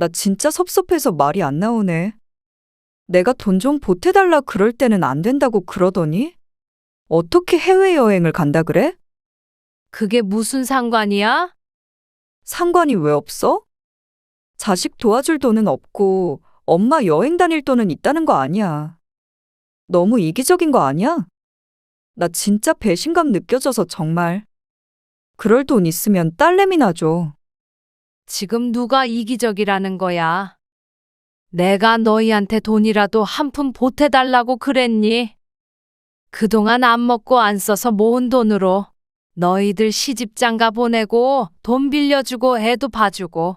나 진짜 섭섭해서 말이 안 나오네. 내가 돈 좀 보태달라 그럴 때는 안 된다고 그러더니 어떻게 해외여행을 간다 그래? 그게 무슨 상관이야? 상관이 왜 없어? 자식 도와줄 돈은 없고 엄마 여행 다닐 돈은 있다는 거 아니야. 너무 이기적인 거 아니야? 나 진짜 배신감 느껴져서 정말. 그럴 돈 있으면 딸내미나 줘. 지금 누가 이기적이라는 거야? 내가 너희한테 돈이라도 한 푼 보태달라고 그랬니? 그동안 안 먹고 안 써서 모은 돈으로 너희들 시집장가 보내고 돈 빌려주고 애도 봐주고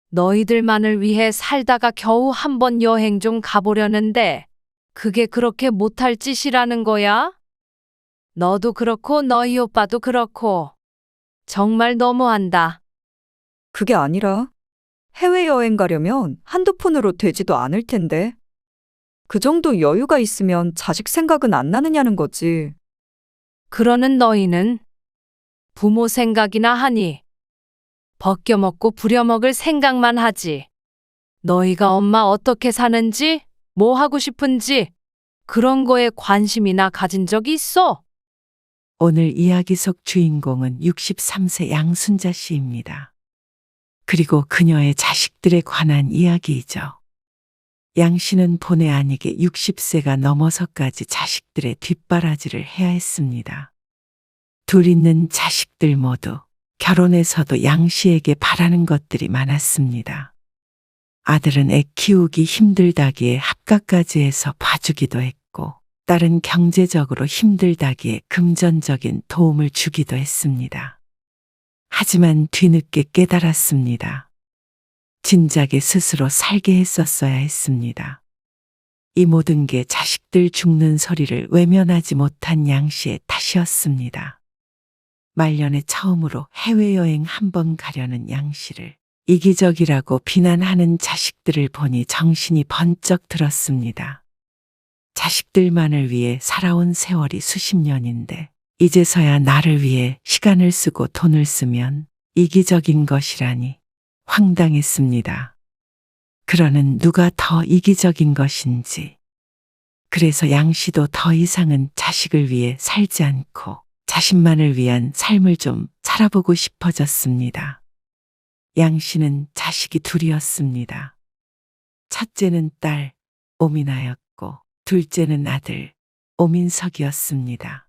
너희들만을 위해 살다가 겨우 한 번 여행 좀 가보려는데 그게 그렇게 못할 짓이라는 거야? 너도 그렇고 너희 오빠도 그렇고 정말 너무한다. 그게 아니라 해외여행 가려면 한두 푼으로 되지도 않을 텐데. 그 정도 여유가 있으면 자식 생각은 안 나느냐는 거지. 그러는 너희는 부모 생각이나 하니 벗겨먹고 부려먹을 생각만 하지. 너희가 엄마 어떻게 사는지, 뭐 하고 싶은지 그런 거에 관심이나 가진 적이 있어? 오늘 이야기 속 주인공은 63세 양순자 씨입니다. 그리고 그녀의 자식들에 관한 이야기이죠. 양 씨는 본의 아니게 60세가 넘어서까지 자식들의 뒷바라지를 해야 했습니다. 둘 있는 자식들 모두 결혼해서도 양 씨에게 바라는 것들이 많았습니다. 아들은 애 키우기 힘들다기에 합가까지 해서 봐주기도 했고, 딸은 경제적으로 힘들다기에 금전적인 도움을 주기도 했습니다. 하지만 뒤늦게 깨달았습니다. 진작에 스스로 살게 했었어야 했습니다. 이 모든 게 자식들 죽는 소리를 외면하지 못한 양 씨의 탓이었습니다. 말년에 처음으로 해외여행 한번 가려는 양 씨를 이기적이라고 비난하는 자식들을 보니 정신이 번쩍 들었습니다. 자식들만을 위해 살아온 세월이 수십 년인데 이제서야 나를 위해 시간을 쓰고 돈을 쓰면 이기적인 것이라니 황당했습니다. 그러는 누가 더 이기적인 것인지. 그래서 양 씨도 더 이상은 자식을 위해 살지 않고 자신만을 위한 삶을 좀 살아보고 싶어졌습니다. 양 씨는 자식이 둘이었습니다. 첫째는 딸 오민아였고 둘째는 아들 오민석이었습니다.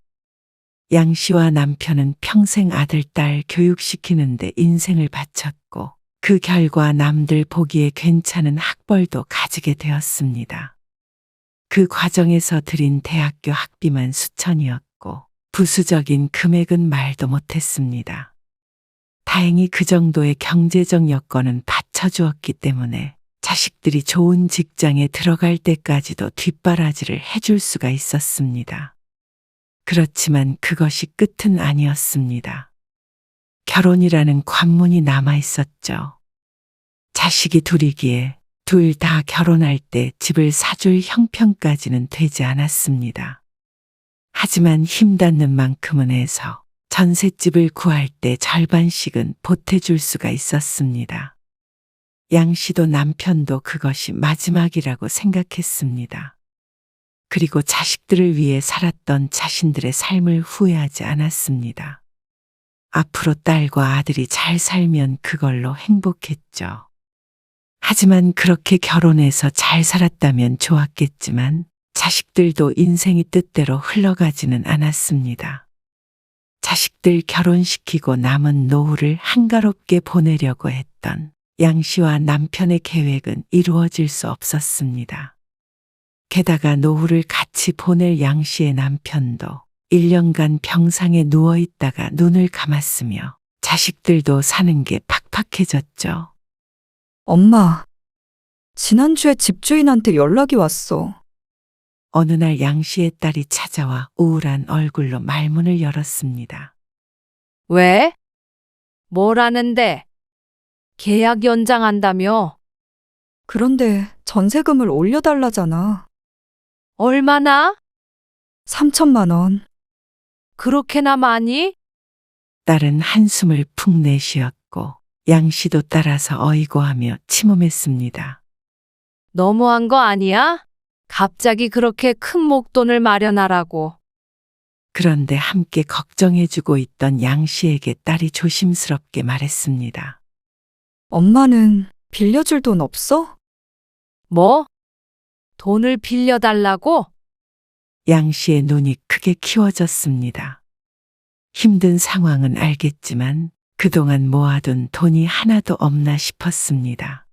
양 씨와 남편은 평생 아들, 딸 교육시키는데 인생을 바쳤고 그 결과 남들 보기에 괜찮은 학벌도 가지게 되었습니다. 그 과정에서 들인 대학교 학비만 수천이었고 부수적인 금액은 말도 못했습니다. 다행히 그 정도의 경제적 여건은 받쳐주었기 때문에 자식들이 좋은 직장에 들어갈 때까지도 뒷바라지를 해줄 수가 있었습니다. 그렇지만 그것이 끝은 아니었습니다. 결혼이라는 관문이 남아 있었죠. 자식이 둘이기에 둘 다 결혼할 때 집을 사줄 형편까지는 되지 않았습니다. 하지만 힘닿는 만큼은 해서 전셋집을 구할 때 절반씩은 보태줄 수가 있었습니다. 양 씨도 남편도 그것이 마지막이라고 생각했습니다. 그리고 자식들을 위해 살았던 자신들의 삶을 후회하지 않았습니다. 앞으로 딸과 아들이 잘 살면 그걸로 행복했죠. 하지만 그렇게 결혼해서 잘 살았다면 좋았겠지만 자식들도 인생이 뜻대로 흘러가지는 않았습니다. 자식들 결혼시키고 남은 노후를 한가롭게 보내려고 했던 양 씨와 남편의 계획은 이루어질 수 없었습니다. 게다가 노후를 같이 보낼 양 씨의 남편도 1년간 병상에 누워있다가 눈을 감았으며 자식들도 사는 게 팍팍해졌죠. 엄마, 지난주에 집주인한테 연락이 왔어. 어느 날 양 씨의 딸이 찾아와 우울한 얼굴로 말문을 열었습니다. 왜? 뭐라는데? 계약 연장한다며? 그런데 전세금을 올려달라잖아. 얼마나? 3천만 원. 그렇게나 많이? 딸은 한숨을 푹 내쉬었고 양 씨도 따라서 어이고 하며 침음했습니다. 너무한 거 아니야? 갑자기 그렇게 큰 목돈을 마련하라고. 그런데 함께 걱정해주고 있던 양 씨에게 딸이 조심스럽게 말했습니다. 엄마는 빌려줄 돈 없어? 뭐? 돈을 빌려달라고? 양 씨의 눈이 크게 키워졌습니다. 힘든 상황은 알겠지만 그동안 모아둔 돈이 하나도 없나 싶었습니다.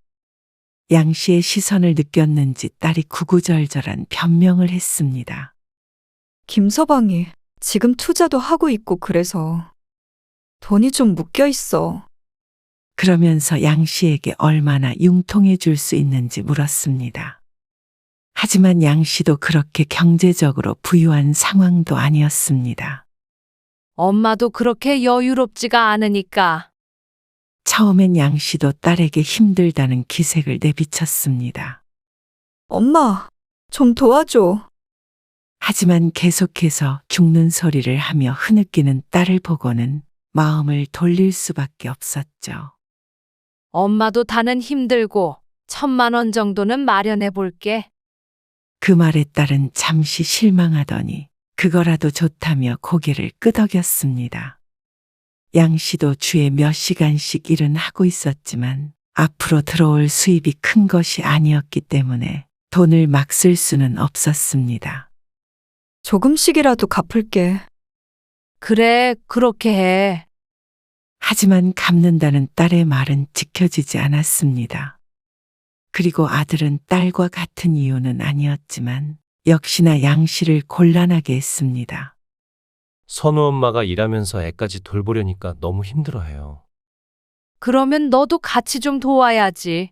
양 씨의 시선을 느꼈는지 딸이 구구절절한 변명을 했습니다. 김서방이 지금 투자도 하고 있고 그래서 돈이 좀 묶여 있어. 그러면서 양 씨에게 얼마나 융통해 줄 수 있는지 물었습니다. 하지만 양 씨도 그렇게 경제적으로 부유한 상황도 아니었습니다. 엄마도 그렇게 여유롭지가 않으니까. 처음엔 양 씨도 딸에게 힘들다는 기색을 내비쳤습니다. 엄마, 좀 도와줘. 하지만 계속해서 죽는 소리를 하며 흐느끼는 딸을 보고는 마음을 돌릴 수밖에 없었죠. 엄마도 다는 힘들고 1,000만 원 정도는 마련해 볼게. 그 말에 딸은 잠시 실망하더니 그거라도 좋다며 고개를 끄덕였습니다. 양 씨도 주에 몇 시간씩 일은 하고 있었지만 앞으로 들어올 수입이 큰 것이 아니었기 때문에 돈을 막 쓸 수는 없었습니다. 조금씩이라도 갚을게. 그래, 그렇게 해. 하지만 갚는다는 딸의 말은 지켜지지 않았습니다. 그리고 아들은 딸과 같은 이유는 아니었지만 역시나 양 씨를 곤란하게 했습니다. 선우 엄마가 일하면서 애까지 돌보려니까 너무 힘들어해요. 그러면 너도 같이 좀 도와야지.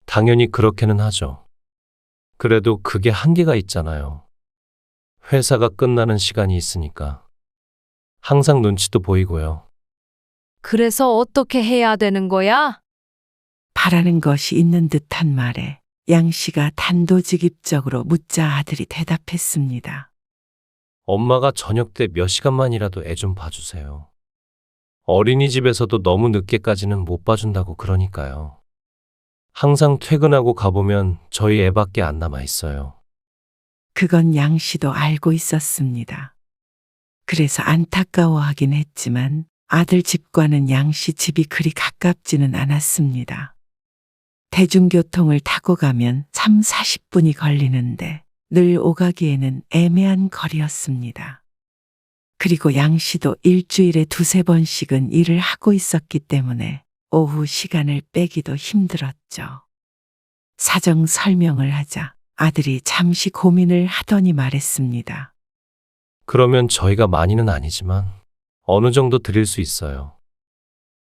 당연히 그렇게는 하죠. 그래도 그게 한계가 있잖아요. 회사가 끝나는 시간이 있으니까. 항상 눈치도 보이고요. 그래서 어떻게 해야 되는 거야? 바라는 것이 있는 듯한 말에 양 씨가 단도직입적으로 묻자 아들이 대답했습니다. 엄마가 저녁 때 몇 시간만이라도 애 좀 봐주세요. 어린이집에서도 너무 늦게까지는 못 봐준다고 그러니까요. 항상 퇴근하고 가보면 저희 애밖에 안 남아 있어요. 그건 양 씨도 알고 있었습니다. 그래서 안타까워하긴 했지만 아들 집과는 양 씨 집이 그리 가깝지는 않았습니다. 대중교통을 타고 가면 3, 40분이 걸리는데 늘 오가기에는 애매한 거리였습니다. 그리고 양 씨도 일주일에 2~3번씩은 일을 하고 있었기 때문에 오후 시간을 빼기도 힘들었죠. 사정 설명을 하자 아들이 잠시 고민을 하더니 말했습니다. 그러면 저희가 많이는 아니지만 어느 정도 드릴 수 있어요.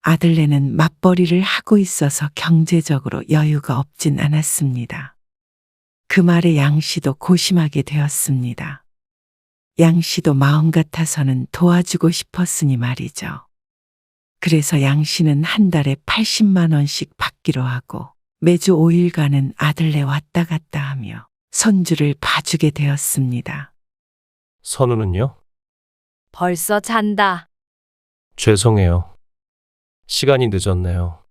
아들네는 맞벌이를 하고 있어서 경제적으로 여유가 없진 않았습니다. 그 말에 양 씨도 고심하게 되었습니다. 양 씨도 마음 같아서는 도와주고 싶었으니 말이죠. 그래서 양 씨는 한 달에 80만 원씩 받기로 하고 매주 5일간은 아들네 왔다 갔다 하며 손주를 봐주게 되었습니다. 선우는요? 벌써 잔다. 죄송해요. 시간이 늦었네요.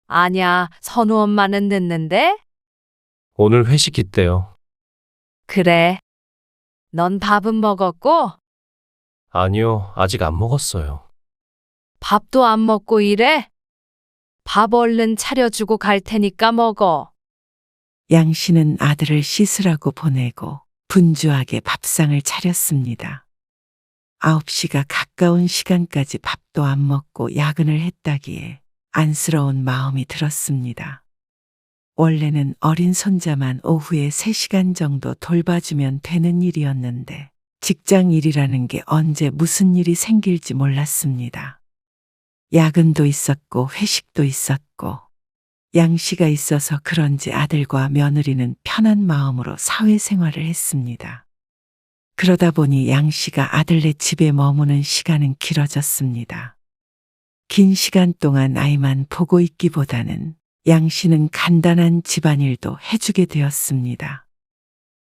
아냐, 선우 엄마는 늦는데? 오늘 회식 있대요. 그래. 넌 밥은 먹었고? 아니요, 아직 안 먹었어요. 밥도 안 먹고 이래? 밥 얼른 차려주고 갈 테니까 먹어. 양 씨는 아들을 씻으라고 보내고 분주하게 밥상을 차렸습니다. 9시가 가까운 시간까지 밥도 안 먹고 야근을 했다기에 안쓰러운 마음이 들었습니다. 원래는 어린 손자만 오후에 3시간 정도 돌봐주면 되는 일이었는데 직장 일이라는 게 언제 무슨 일이 생길지 몰랐습니다. 야근도 있었고 회식도 있었고 양씨가 있어서 그런지 아들과 며느리는 편한 마음으로 사회생활을 했습니다. 그러다 보니 양씨가 아들네 집에 머무는 시간은 길어졌습니다. 긴 시간 동안 아이만 보고 있기보다는 양씨는 간단한 집안일도 해주게 되었습니다.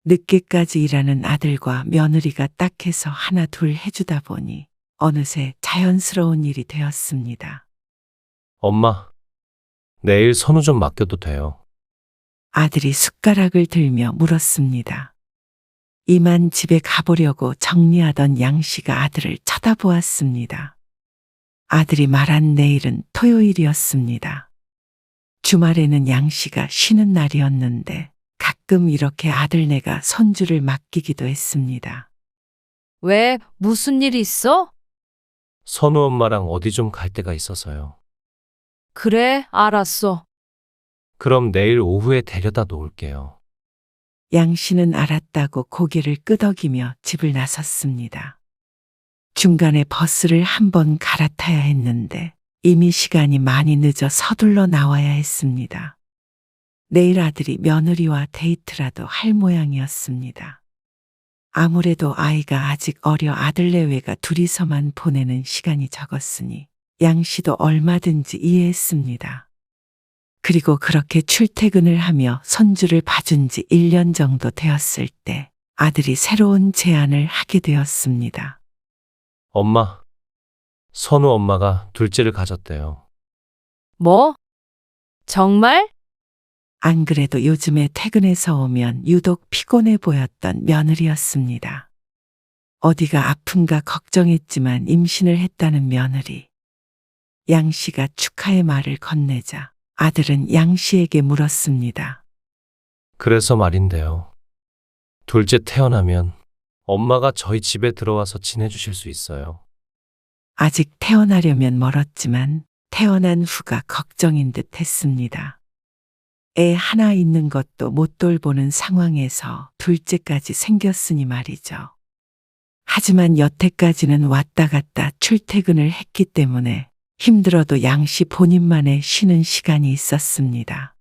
늦게까지 일하는 아들과 며느리가 딱해서 하나 둘 해주다 보니 어느새 자연스러운 일이 되었습니다. 엄마, 내일 선우 좀 맡겨도 돼요. 아들이 숟가락을 들며 물었습니다. 이만 집에 가보려고 정리하던 양 씨가 아들을 쳐다보았습니다. 아들이 말한 내일은 토요일이었습니다. 주말에는 양 씨가 쉬는 날이었는데 가끔 이렇게 아들네가 손주를 맡기기도 했습니다. 왜, 무슨 일 있어? 선우 엄마랑 어디 좀 갈 데가 있어서요. 그래, 알았어. 그럼 내일 오후에 데려다 놓을게요. 양 씨는 알았다고 고개를 끄덕이며 집을 나섰습니다. 중간에 버스를 한 번 갈아타야 했는데 이미 시간이 많이 늦어 서둘러 나와야 했습니다. 내일 아들이 며느리와 데이트라도 할 모양이었습니다. 아무래도 아이가 아직 어려 아들 내외가 둘이서만 보내는 시간이 적었으니 양 씨도 얼마든지 이해했습니다. 그리고 그렇게 출퇴근을 하며 손주를 봐준 지 1년 정도 되었을 때 아들이 새로운 제안을 하게 되었습니다. 엄마, 선우 엄마가 둘째를 가졌대요. 뭐? 정말? 안 그래도 요즘에 퇴근해서 오면 유독 피곤해 보였던 며느리였습니다. 어디가 아픈가 걱정했지만 임신을 했다는 며느리. 양 씨가 축하의 말을 건네자 아들은 양 씨에게 물었습니다. 그래서 말인데요. 둘째 태어나면 엄마가 저희 집에 들어와서 지내주실 수 있어요. 아직 태어나려면 멀었지만 태어난 후가 걱정인 듯 했습니다. 애 하나 있는 것도 못 돌보는 상황에서 둘째까지 생겼으니 말이죠. 하지만 여태까지는 왔다 갔다 출퇴근을 했기 때문에 힘들어도 양씨 본인만의 쉬는 시간이 있었습니다.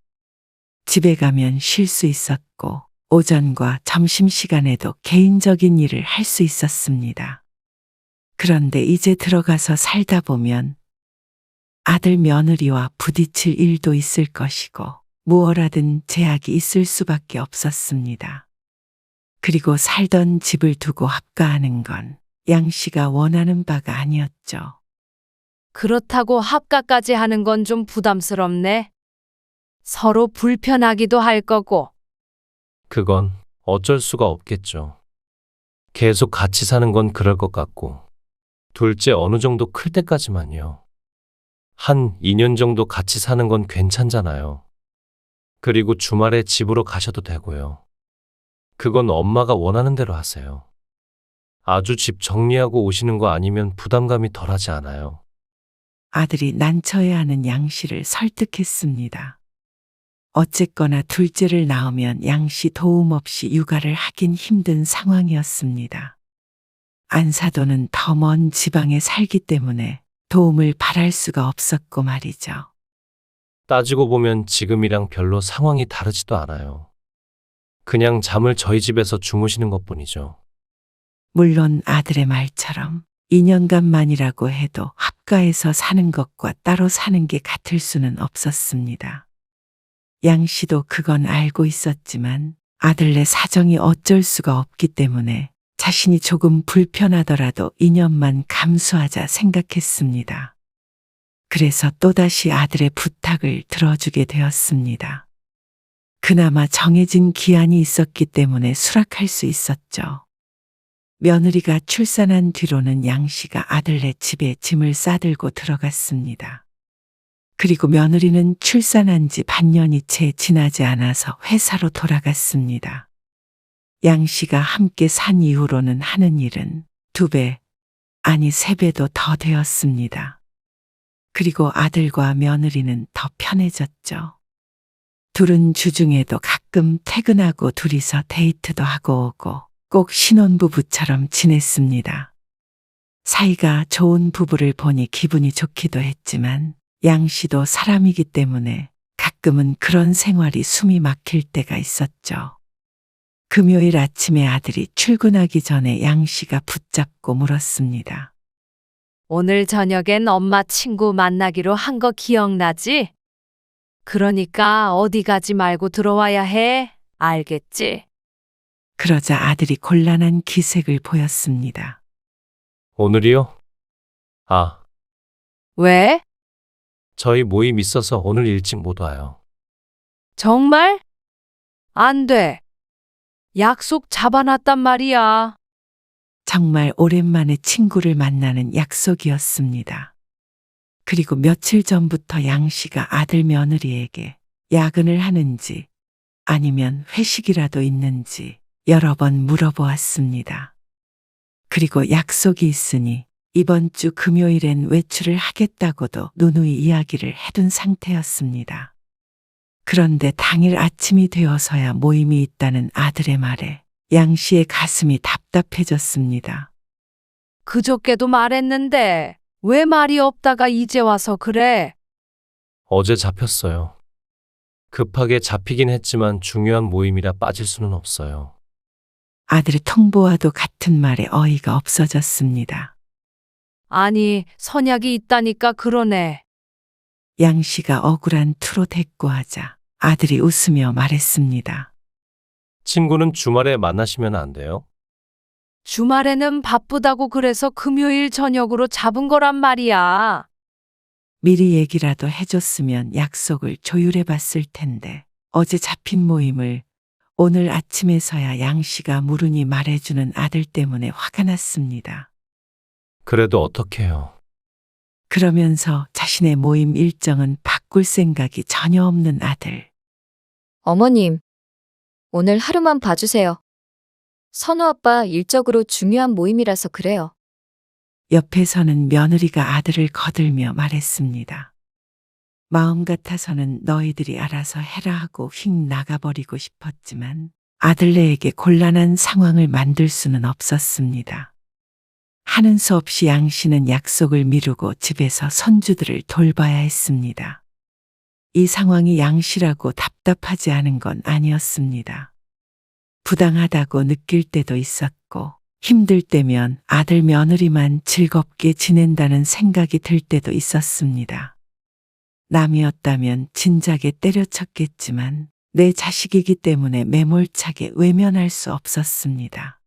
집에 가면 쉴 수 있었고 오전과 점심시간에도 개인적인 일을 할 수 있었습니다. 그런데 이제 들어가서 살다 보면 아들 며느리와 부딪힐 일도 있을 것이고 무엇라든 제약이 있을 수밖에 없었습니다. 그리고 살던 집을 두고 합가하는 건 양 씨가 원하는 바가 아니었죠. 그렇다고 합가까지 하는 건 좀 부담스럽네. 서로 불편하기도 할 거고. 그건 어쩔 수가 없겠죠. 계속 같이 사는 건 그럴 것 같고, 둘째 어느 정도 클 때까지만요. 한 2년 정도 같이 사는 건 괜찮잖아요. 그리고 주말에 집으로 가셔도 되고요. 그건 엄마가 원하는 대로 하세요. 아주 집 정리하고 오시는 거 아니면 부담감이 덜하지 않아요. 아들이 난처해 하는 양 씨를 설득했습니다. 어쨌거나 둘째를 낳으면 양 씨 도움 없이 육아를 하긴 힘든 상황이었습니다. 안사도는 더 먼 지방에 살기 때문에 도움을 바랄 수가 없었고 말이죠. 따지고 보면 지금이랑 별로 상황이 다르지도 않아요. 그냥 잠을 저희 집에서 주무시는 것뿐이죠. 물론 아들의 말처럼 2년간만이라고 해도 합가해서 사는 것과 따로 사는 게 같을 수는 없었습니다. 양 씨도 그건 알고 있었지만 아들네 사정이 어쩔 수가 없기 때문에 자신이 조금 불편하더라도 2년만 감수하자 생각했습니다. 그래서 또다시 아들의 부탁을 들어주게 되었습니다. 그나마 정해진 기한이 있었기 때문에 수락할 수 있었죠. 며느리가 출산한 뒤로는 양 씨가 아들네 집에 짐을 싸들고 들어갔습니다. 그리고 며느리는 출산한 지 반년이 채 지나지 않아서 회사로 돌아갔습니다. 양 씨가 함께 산 이후로는 하는 일은 2배, 아니 3배도 더 되었습니다. 그리고 아들과 며느리는 더 편해졌죠. 둘은 주중에도 가끔 퇴근하고 둘이서 데이트도 하고 오고 꼭 신혼부부처럼 지냈습니다. 사이가 좋은 부부를 보니 기분이 좋기도 했지만 양 씨도 사람이기 때문에 가끔은 그런 생활이 숨이 막힐 때가 있었죠. 금요일 아침에 아들이 출근하기 전에 양 씨가 붙잡고 물었습니다. 오늘 저녁엔 엄마 친구 만나기로 한 거 기억나지? 그러니까 어디 가지 말고 들어와야 해. 알겠지? 그러자 아들이 곤란한 기색을 보였습니다. 오늘이요? 아, 왜? 저희 모임 있어서 오늘 일찍 못 와요. 정말? 안 돼. 약속 잡아놨단 말이야. 정말 오랜만에 친구를 만나는 약속이었습니다. 그리고 며칠 전부터 양 씨가 아들 며느리에게 야근을 하는지 아니면 회식이라도 있는지 여러 번 물어보았습니다. 그리고 약속이 있으니 이번 주 금요일엔 외출을 하겠다고도 누누이 이야기를 해둔 상태였습니다. 그런데 당일 아침이 되어서야 모임이 있다는 아들의 말에 양 씨의 가슴이 답답해졌습니다. 그저께도 말했는데 왜 말이 없다가 이제 와서 그래? 어제 잡혔어요. 급하게 잡히긴 했지만 중요한 모임이라 빠질 수는 없어요. 아들의 통보와도 같은 말에 어이가 없어졌습니다. 아니, 선약이 있다니까 그러네. 양 씨가 억울한 투로 대꾸하자 아들이 웃으며 말했습니다. 친구는 주말에 만나시면 안 돼요? 주말에는 바쁘다고 그래서 금요일 저녁으로 잡은 거란 말이야. 미리 얘기라도 해줬으면 약속을 조율해 봤을 텐데 어제 잡힌 모임을 오늘 아침에서야 양 씨가 물으니 말해주는 아들 때문에 화가 났습니다. 그래도 어떡해요. 그러면서 자신의 모임 일정은 바꿀 생각이 전혀 없는 아들. 어머님, 오늘 하루만 봐주세요. 선우 아빠 일적으로 중요한 모임이라서 그래요. 옆에서는 며느리가 아들을 거들며 말했습니다. 마음 같아서는 너희들이 알아서 해라 하고 휙 나가버리고 싶었지만 아들네에게 곤란한 상황을 만들 수는 없었습니다. 하는 수 없이 양 씨는 약속을 미루고 집에서 손주들을 돌봐야 했습니다. 이 상황이 양 씨라고 답답하지 않은 건 아니었습니다. 부당하다고 느낄 때도 있었고 힘들 때면 아들 며느리만 즐겁게 지낸다는 생각이 들 때도 있었습니다. 남이었다면 진작에 때려쳤겠지만 내 자식이기 때문에 매몰차게 외면할 수 없었습니다.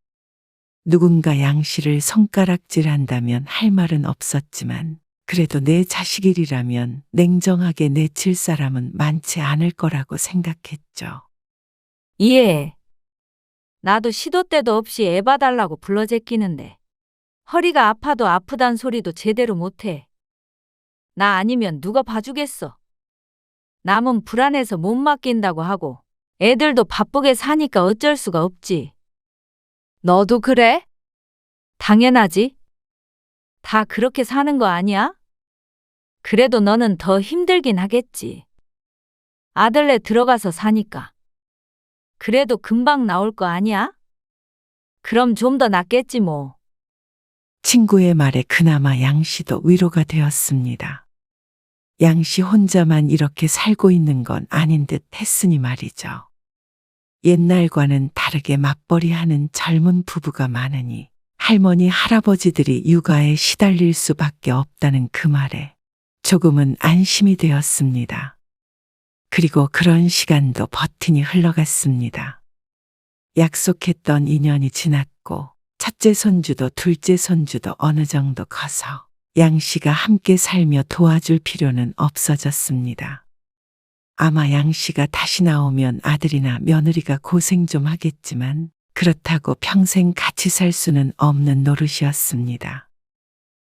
누군가 양 씨를 손가락질한다면 할 말은 없었지만 그래도 내 자식이라면 냉정하게 내칠 사람은 많지 않을 거라고 생각했죠. 예. 나도 시도 때도 없이 애 봐달라고 불러 제끼는데 허리가 아파도 아프단 소리도 제대로 못해. 나 아니면 누가 봐주겠어. 남은 불안해서 못 맡긴다고 하고 애들도 바쁘게 사니까 어쩔 수가 없지. 너도 그래? 당연하지. 다 그렇게 사는 거 아니야? 그래도 너는 더 힘들긴 하겠지. 아들네 들어가서 사니까. 그래도 금방 나올 거 아니야? 그럼 좀 더 낫겠지 뭐. 친구의 말에 그나마 양 씨도 위로가 되었습니다. 양 씨 혼자만 이렇게 살고 있는 건 아닌 듯 했으니 말이죠. 옛날과는 다르게 맞벌이하는 젊은 부부가 많으니 할머니, 할아버지들이 육아에 시달릴 수밖에 없다는 그 말에 조금은 안심이 되었습니다. 그리고 그런 시간도 버티니 흘러갔습니다. 약속했던 2년이 지났고 첫째 손주도 둘째 손주도 어느 정도 커서 양 씨가 함께 살며 도와줄 필요는 없어졌습니다. 아마 양 씨가 다시 나오면 아들이나 며느리가 고생 좀 하겠지만 그렇다고 평생 같이 살 수는 없는 노릇이었습니다.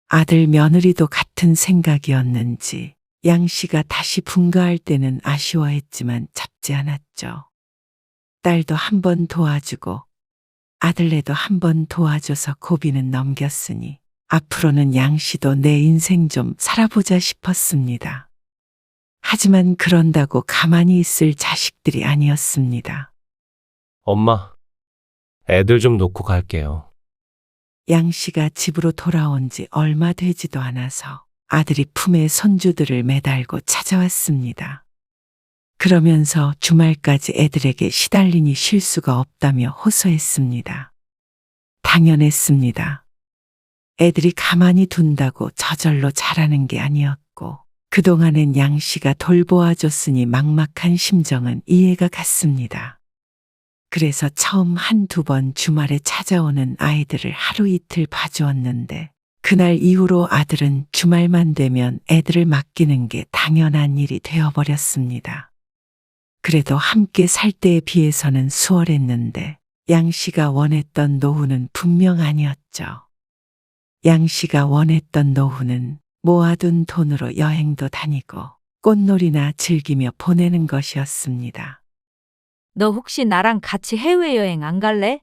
아들 며느리도 같은 생각이었는지 양 씨가 다시 분가할 때는 아쉬워했지만 잡지 않았죠. 딸도 한 번 도와주고 아들네도 한 번 도와줘서 고비는 넘겼으니 앞으로는 양 씨도 내 인생 좀 살아보자 싶었습니다. 하지만 그런다고 가만히 있을 자식들이 아니었습니다. 엄마, 애들 좀 놓고 갈게요. 양 씨가 집으로 돌아온 지 얼마 되지도 않아서 아들이 품에 손주들을 매달고 찾아왔습니다. 그러면서 주말까지 애들에게 시달리니 쉴 수가 없다며 호소했습니다. 당연했습니다. 애들이 가만히 둔다고 저절로 자라는 게 아니었고 그동안엔 양 씨가 돌보아줬으니 막막한 심정은 이해가 갔습니다. 그래서 처음 한두 번 주말에 찾아오는 아이들을 하루 이틀 봐주었는데 그날 이후로 아들은 주말만 되면 애들을 맡기는 게 당연한 일이 되어버렸습니다. 그래도 함께 살 때에 비해서는 수월했는데 양 씨가 원했던 노후는 분명 아니었죠. 양 씨가 원했던 노후는 모아둔 돈으로 여행도 다니고 꽃놀이나 즐기며 보내는 것이었습니다. 너 혹시 나랑 같이 해외여행 안 갈래?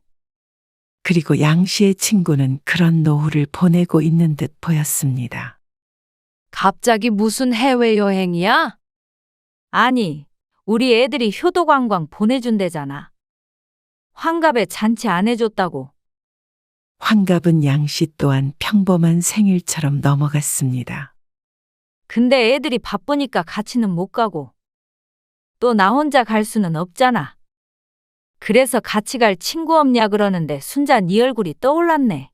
그리고 양 씨의 친구는 그런 노후를 보내고 있는 듯 보였습니다. 갑자기 무슨 해외여행이야? 아니, 우리 애들이 효도관광 보내준대잖아. 환갑에 잔치 안 해줬다고. 환갑은 양 씨 또한 평범한 생일처럼 넘어갔습니다. 근데 애들이 바쁘니까 같이는 못 가고. 또 나 혼자 갈 수는 없잖아. 그래서 같이 갈 친구 없냐 그러는데 순자 네 얼굴이 떠올랐네.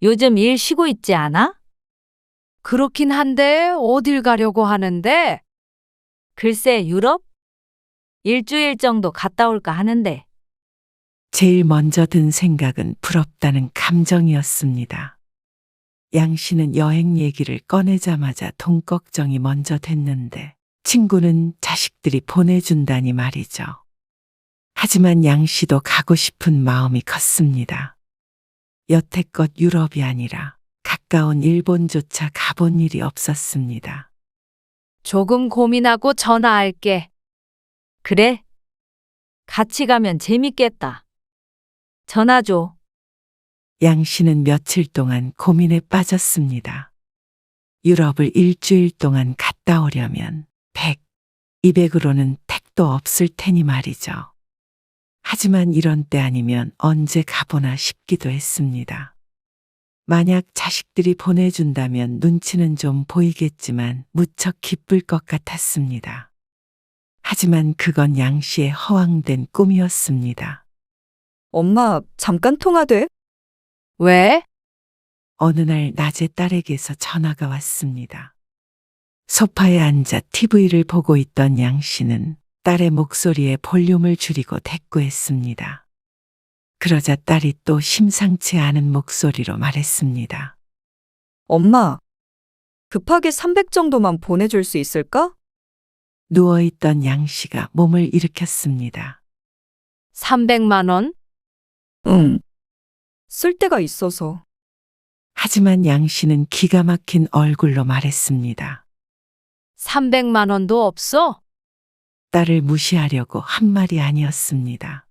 요즘 일 쉬고 있지 않아? 그렇긴 한데 어딜 가려고 하는데? 글쎄 유럽? 일주일 정도 갔다 올까 하는데. 제일 먼저 든 생각은 부럽다는 감정이었습니다. 양 씨는 여행 얘기를 꺼내자마자 돈 걱정이 먼저 됐는데 친구는 자식들이 보내준다니 말이죠. 하지만 양 씨도 가고 싶은 마음이 컸습니다. 여태껏 유럽이 아니라 가까운 일본조차 가본 일이 없었습니다. 조금 고민하고 전화할게. 그래? 같이 가면 재밌겠다. 전화 줘. 양 씨는 며칠 동안 고민에 빠졌습니다. 유럽을 일주일 동안 갔다 오려면 100, 200으로는 택도 없을 테니 말이죠. 하지만 이런 때 아니면 언제 가보나 싶기도 했습니다. 만약 자식들이 보내준다면 눈치는 좀 보이겠지만 무척 기쁠 것 같았습니다. 하지만 그건 양 씨의 허황된 꿈이었습니다. 엄마, 잠깐 통화돼? 왜? 어느 날 낮에 딸에게서 전화가 왔습니다. 소파에 앉아 TV를 보고 있던 양 씨는 딸의 목소리에 볼륨을 줄이고 대꾸했습니다. 그러자 딸이 또 심상치 않은 목소리로 말했습니다. 엄마, 급하게 300 정도만 보내줄 수 있을까? 누워있던 양 씨가 몸을 일으켰습니다. 300만 원? 응. 쓸 데가 있어서. 하지만 양 씨는 기가 막힌 얼굴로 말했습니다. 300만 원도 없어? 딸을 무시하려고 한 말이 아니었습니다.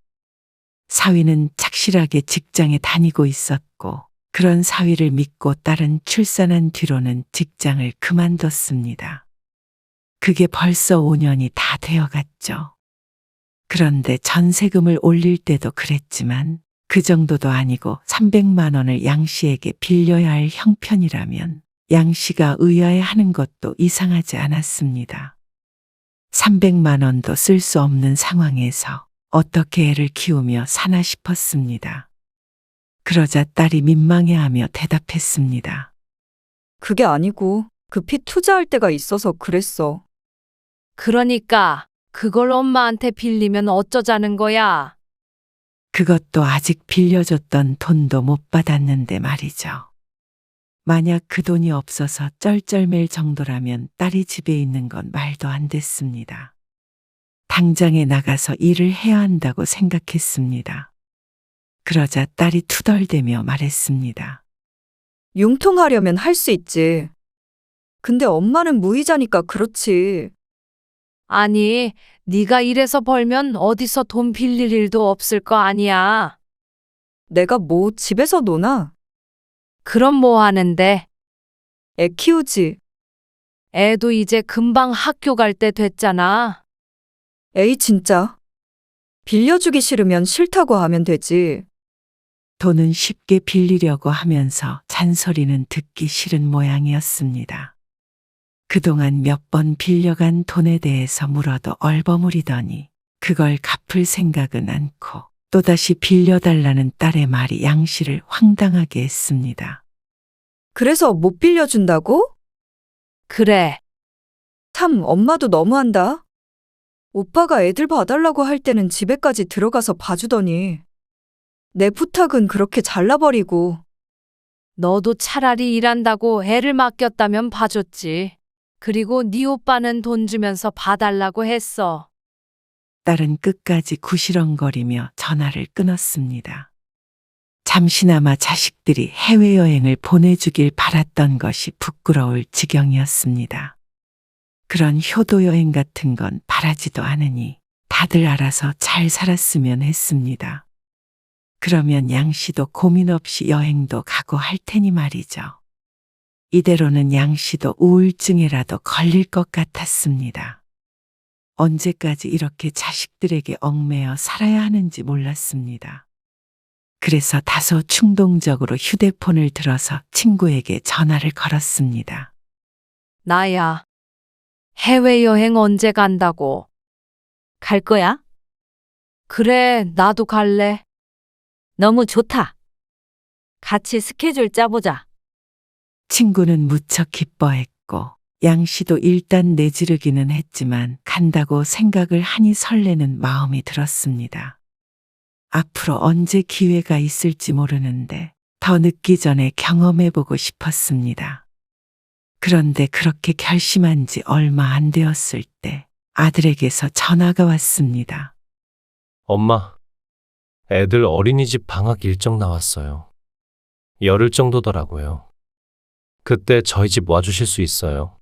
사위는 착실하게 직장에 다니고 있었고 그런 사위를 믿고 딸은 출산한 뒤로는 직장을 그만뒀습니다. 그게 벌써 5년이 다 되어갔죠. 그런데 전세금을 올릴 때도 그랬지만 그 정도도 아니고 300만 원을 양 씨에게 빌려야 할 형편이라면 양 씨가 의아해하는 것도 이상하지 않았습니다. 300만 원도 쓸 수 없는 상황에서 어떻게 애를 키우며 사나 싶었습니다. 그러자 딸이 민망해하며 대답했습니다. 그게 아니고 급히 투자할 때가 있어서 그랬어. 그러니까 그걸 엄마한테 빌리면 어쩌자는 거야? 그것도 아직 빌려줬던 돈도 못 받았는데 말이죠. 만약 그 돈이 없어서 쩔쩔맬 정도라면 딸이 집에 있는 건 말도 안 됐습니다. 당장에 나가서 일을 해야 한다고 생각했습니다. 그러자 딸이 투덜대며 말했습니다. 융통하려면 할 수 있지. 근데 엄마는 무이자니까 그렇지. 아니, 네가 일해서 벌면 어디서 돈 빌릴 일도 없을 거 아니야. 내가 뭐 집에서 노나? 그럼 뭐 하는데? 애 키우지. 애도 이제 금방 학교 갈 때 됐잖아. 에이 진짜. 빌려주기 싫으면 싫다고 하면 되지. 돈은 쉽게 빌리려고 하면서 잔소리는 듣기 싫은 모양이었습니다. 그동안 몇 번 빌려간 돈에 대해서 물어도 얼버무리더니 그걸 갚을 생각은 않고 또다시 빌려달라는 딸의 말이 양 씨를 황당하게 했습니다. 그래서 못 빌려준다고? 그래. 참 엄마도 너무한다. 오빠가 애들 봐달라고 할 때는 집에까지 들어가서 봐주더니 내 부탁은 그렇게 잘라버리고 너도 차라리 일한다고 애를 맡겼다면 봐줬지. 그리고 네 오빠는 돈 주면서 봐달라고 했어. 딸은 끝까지 구시렁거리며 전화를 끊었습니다. 잠시나마 자식들이 해외여행을 보내주길 바랐던 것이 부끄러울 지경이었습니다. 그런 효도여행 같은 건 바라지도 않으니 다들 알아서 잘 살았으면 했습니다. 그러면 양 씨도 고민 없이 여행도 가고 할 테니 말이죠. 이대로는 양 씨도 우울증에라도 걸릴 것 같았습니다. 언제까지 이렇게 자식들에게 얽매여 살아야 하는지 몰랐습니다. 그래서 다소 충동적으로 휴대폰을 들어서 친구에게 전화를 걸었습니다. 나야. 해외여행 언제 간다고? 갈 거야? 그래, 나도 갈래. 너무 좋다. 같이 스케줄 짜보자. 친구는 무척 기뻐했고 양 씨도 일단 내지르기는 했지만 간다고 생각을 하니 설레는 마음이 들었습니다. 앞으로 언제 기회가 있을지 모르는데 더 늦기 전에 경험해보고 싶었습니다. 그런데 그렇게 결심한 지 얼마 안 되었을 때 아들에게서 전화가 왔습니다. 엄마, 애들 어린이집 방학 일정 나왔어요. 열흘 정도더라고요. 그때 저희 집 와주실 수 있어요.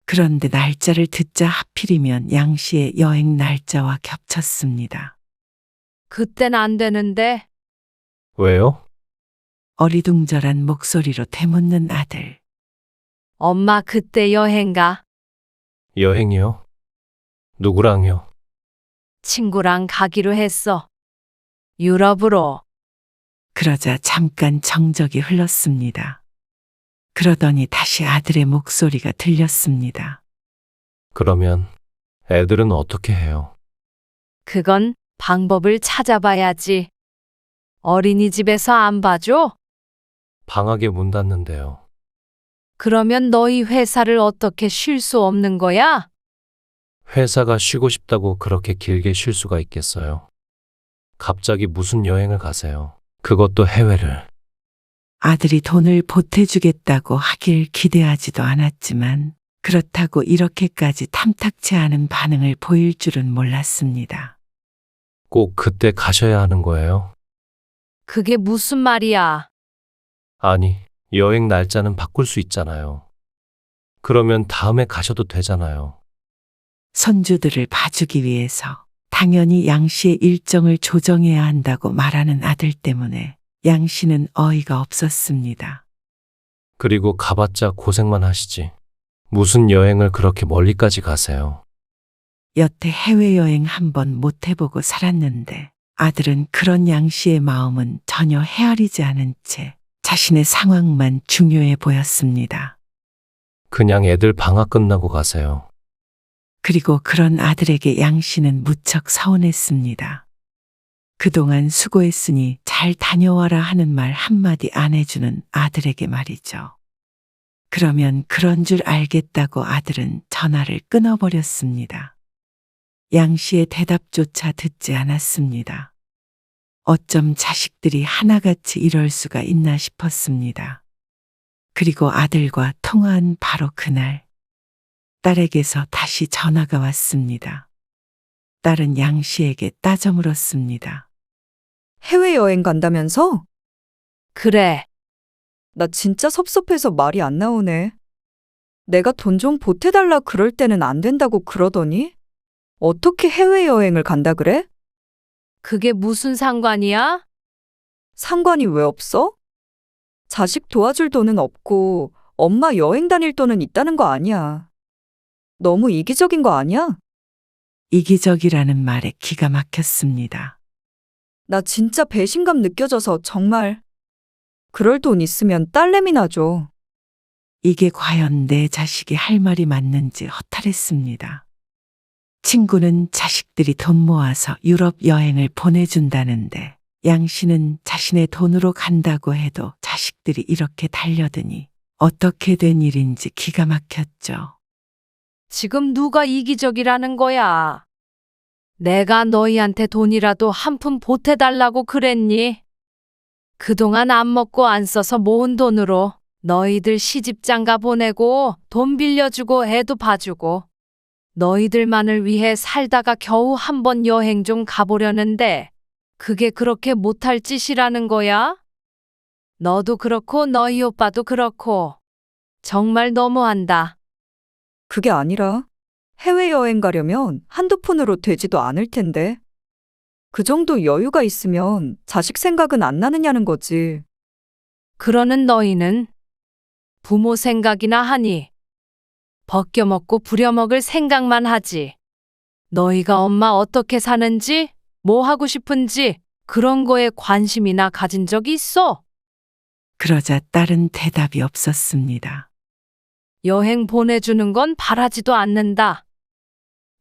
그런데 날짜를 듣자 하필이면 양 씨의 여행 날짜와 겹쳤습니다. 그땐 안 되는데. 왜요? 어리둥절한 목소리로 되묻는 아들. 엄마 그때 여행 가. 여행이요? 누구랑요? 친구랑 가기로 했어. 유럽으로. 그러자 잠깐 정적이 흘렀습니다. 그러더니 다시 아들의 목소리가 들렸습니다. 그러면 애들은 어떻게 해요? 그건 방법을 찾아봐야지. 어린이집에서 안 봐줘? 방학에 문 닫는데요. 그러면 너희 회사를 어떻게 쉴 수 없는 거야? 회사가 쉬고 싶다고 그렇게 길게 쉴 수가 있겠어요? 갑자기 무슨 여행을 가세요? 그것도 해외를. 아들이 돈을 보태주겠다고 하길 기대하지도 않았지만 그렇다고 이렇게까지 탐탁치 않은 반응을 보일 줄은 몰랐습니다. 꼭 그때 가셔야 하는 거예요? 그게 무슨 말이야? 아니, 여행 날짜는 바꿀 수 있잖아요. 그러면 다음에 가셔도 되잖아요. 손주들을 봐주기 위해서 당연히 양 씨의 일정을 조정해야 한다고 말하는 아들 때문에 양 씨는 어이가 없었습니다. 그리고 가봤자 고생만 하시지. 무슨 여행을 그렇게 멀리까지 가세요? 여태 해외여행 한번 못 해보고 살았는데 아들은 그런 양 씨의 마음은 전혀 헤아리지 않은 채 자신의 상황만 중요해 보였습니다. 그냥 애들 방학 끝나고 가세요. 그리고 그런 아들에게 양 씨는 무척 서운했습니다. 그동안 수고했으니 잘 다녀와라 하는 말 한마디 안 해주는 아들에게 말이죠. 그러면 그런 줄 알겠다고 아들은 전화를 끊어버렸습니다. 양 씨의 대답조차 듣지 않았습니다. 어쩜 자식들이 하나같이 이럴 수가 있나 싶었습니다. 그리고 아들과 통화한 바로 그날, 딸에게서 다시 전화가 왔습니다. 딸은 양 씨에게 따져 물었습니다. 해외여행 간다면서? 그래. 나 진짜 섭섭해서 말이 안 나오네. 내가 돈 좀 보태달라 그럴 때는 안 된다고 그러더니? 어떻게 해외여행을 간다 그래? 그게 무슨 상관이야? 상관이 왜 없어? 자식 도와줄 돈은 없고 엄마 여행 다닐 돈은 있다는 거 아니야. 너무 이기적인 거 아니야? 이기적이라는 말에 기가 막혔습니다. 나 진짜 배신감 느껴져서 정말. 그럴 돈 있으면 딸내미나 줘. 이게 과연 내 자식이 할 말이 맞는지 허탈했습니다. 친구는 자식들이 돈 모아서 유럽 여행을 보내준다는데 양 씨는 자신의 돈으로 간다고 해도 자식들이 이렇게 달려드니 어떻게 된 일인지 기가 막혔죠. 지금 누가 이기적이라는 거야? 내가 너희한테 돈이라도 한 푼 보태달라고 그랬니? 그동안 안 먹고 안 써서 모은 돈으로 너희들 시집장가 보내고 돈 빌려주고 애도 봐주고 너희들만을 위해 살다가 겨우 한 번 여행 좀 가보려는데 그게 그렇게 못할 짓이라는 거야? 너도 그렇고 너희 오빠도 그렇고 정말 너무한다. 그게 아니라 해외여행 가려면 한두 푼으로 되지도 않을 텐데. 그 정도 여유가 있으면 자식 생각은 안 나느냐는 거지. 그러는 너희는 부모 생각이나 하니 벗겨먹고 부려먹을 생각만 하지. 너희가 엄마 어떻게 사는지, 뭐 하고 싶은지 그런 거에 관심이나 가진 적이 있어? 그러자 딸은 대답이 없었습니다. 여행 보내주는 건 바라지도 않는다.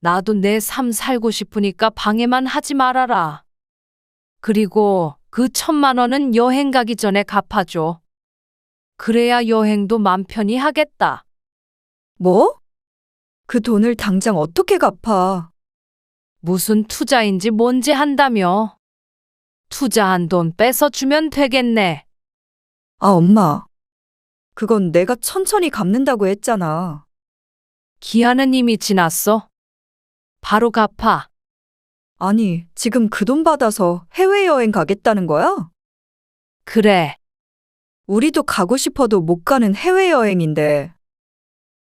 나도 내 삶 살고 싶으니까 방해만 하지 말아라. 그리고 그 1,000만 원은 여행 가기 전에 갚아줘. 그래야 여행도 맘 편히 하겠다. 뭐? 그 돈을 당장 어떻게 갚아? 무슨 투자인지 뭔지 한다며. 투자한 돈 뺏어 주면 되겠네. 아, 엄마. 그건 내가 천천히 갚는다고 했잖아. 기한은 이미 지났어. 바로 갚아. 아니, 지금 그 돈 받아서 해외여행 가겠다는 거야? 그래. 우리도 가고 싶어도 못 가는 해외여행인데.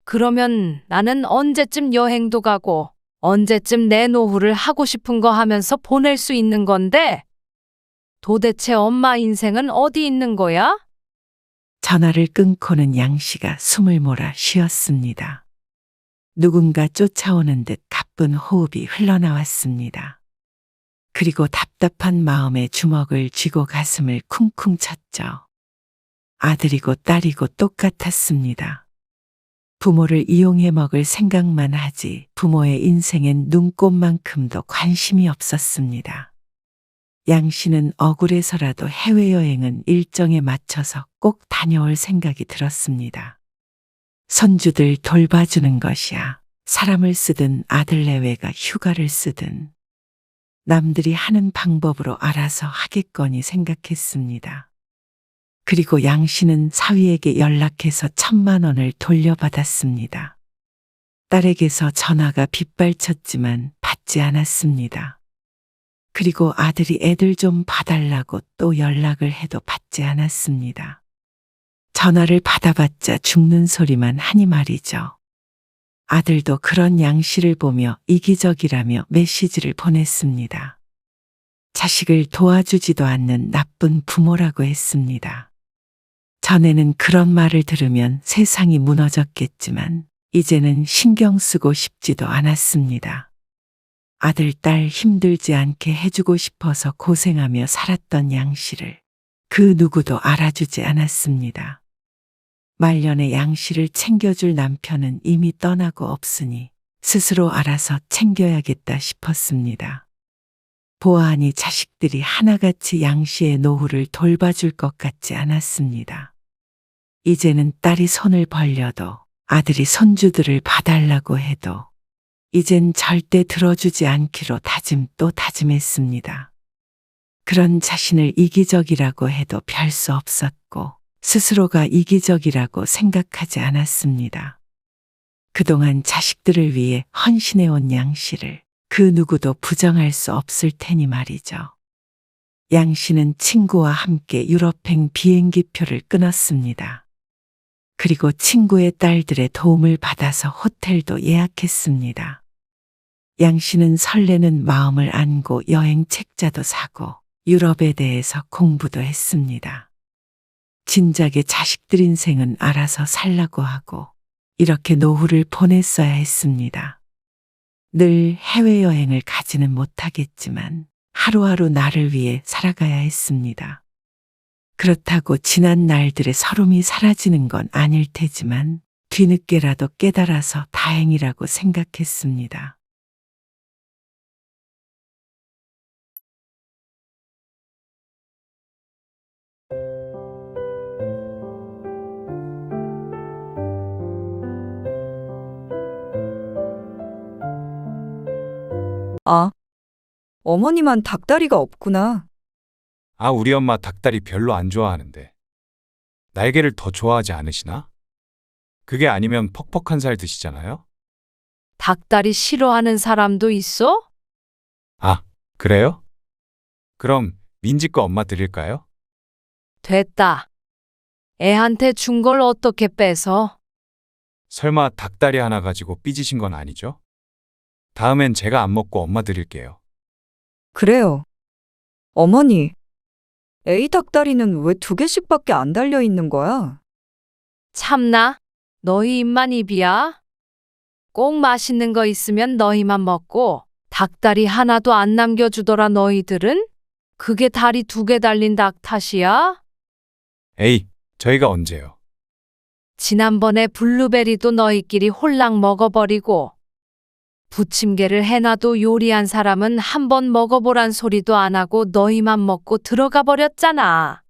그러면 나는 언제쯤 여행도 가고 언제쯤 내 노후를 하고 싶은 거 하면서 보낼 수 있는 건데? 도대체 엄마 인생은 어디 있는 거야? 전화를 끊고는 양 씨가 숨을 몰아 쉬었습니다. 누군가 쫓아오는 듯 가쁜 호흡이 흘러나왔습니다. 그리고 답답한 마음에 주먹을 쥐고 가슴을 쿵쿵 쳤죠. 아들이고 딸이고 똑같았습니다. 부모를 이용해 먹을 생각만 하지 부모의 인생엔 눈꼽만큼도 관심이 없었습니다. 양 씨는 억울해서라도 해외여행은 일정에 맞춰서 꼭 다녀올 생각이 들었습니다. 손주들 돌봐주는 것이야. 사람을 쓰든 아들 내외가 휴가를 쓰든 남들이 하는 방법으로 알아서 하겠거니 생각했습니다. 그리고 양 씨는 사위에게 연락해서 1,000만 원을 돌려받았습니다. 딸에게서 전화가 빗발쳤지만 받지 않았습니다. 그리고 아들이 애들 좀 봐달라고 또 연락을 해도 받지 않았습니다. 전화를 받아봤자 죽는 소리만 하니 말이죠. 아들도 그런 양 씨를 보며 이기적이라며 메시지를 보냈습니다. 자식을 도와주지도 않는 나쁜 부모라고 했습니다. 전에는 그런 말을 들으면 세상이 무너졌겠지만 이제는 신경 쓰고 싶지도 않았습니다. 아들, 딸 힘들지 않게 해주고 싶어서 고생하며 살았던 양 씨를 그 누구도 알아주지 않았습니다. 말년에 양 씨를 챙겨줄 남편은 이미 떠나고 없으니 스스로 알아서 챙겨야겠다 싶었습니다. 보아하니 자식들이 하나같이 양 씨의 노후를 돌봐줄 것 같지 않았습니다. 이제는 딸이 손을 벌려도 아들이 손주들을 봐달라고 해도 이젠 절대 들어주지 않기로 다짐 또 다짐했습니다. 그런 자신을 이기적이라고 해도 별 수 없었고 스스로가 이기적이라고 생각하지 않았습니다. 그동안 자식들을 위해 헌신해온 양 씨를 그 누구도 부정할 수 없을 테니 말이죠. 양 씨는 친구와 함께 유럽행 비행기표를 끊었습니다. 그리고 친구의 딸들의 도움을 받아서 호텔도 예약했습니다. 양 씨는 설레는 마음을 안고 여행 책자도 사고 유럽에 대해서 공부도 했습니다. 진작에 자식들 인생은 알아서 살라고 하고 이렇게 노후를 보냈어야 했습니다. 늘 해외여행을 가지는 못하겠지만 하루하루 나를 위해 살아가야 했습니다. 그렇다고 지난 날들의 서름이 사라지는 건 아닐 테지만 뒤늦게라도 깨달아서 다행이라고 생각했습니다. 아, 어머니만 닭다리가 없구나. 아, 우리 엄마 닭다리 별로 안 좋아하는데. 날개를 더 좋아하지 않으시나? 그게 아니면 퍽퍽한 살 드시잖아요? 닭다리 싫어하는 사람도 있어? 아, 그래요? 그럼 민지 거 엄마 드릴까요? 됐다. 애한테 준 걸 어떻게 뺏어? 설마 닭다리 하나 가지고 삐지신 건 아니죠? 다음엔 제가 안 먹고 엄마 드릴게요. 그래요. 어머니, A 닭다리는 왜 2개씩밖에 안 달려 있는 거야? 참나? 너희 입만 입이야? 꼭 맛있는 거 있으면 너희만 먹고 닭다리 하나도 안 남겨주더라 너희들은? 그게 다리 2개 달린 닭 탓이야? 에이, 저희가 언제요? 지난번에 블루베리도 너희끼리 홀랑 먹어버리고 부침개를 해놔도 요리한 사람은 한 번 먹어보란 소리도 안 하고 너희만 먹고 들어가 버렸잖아.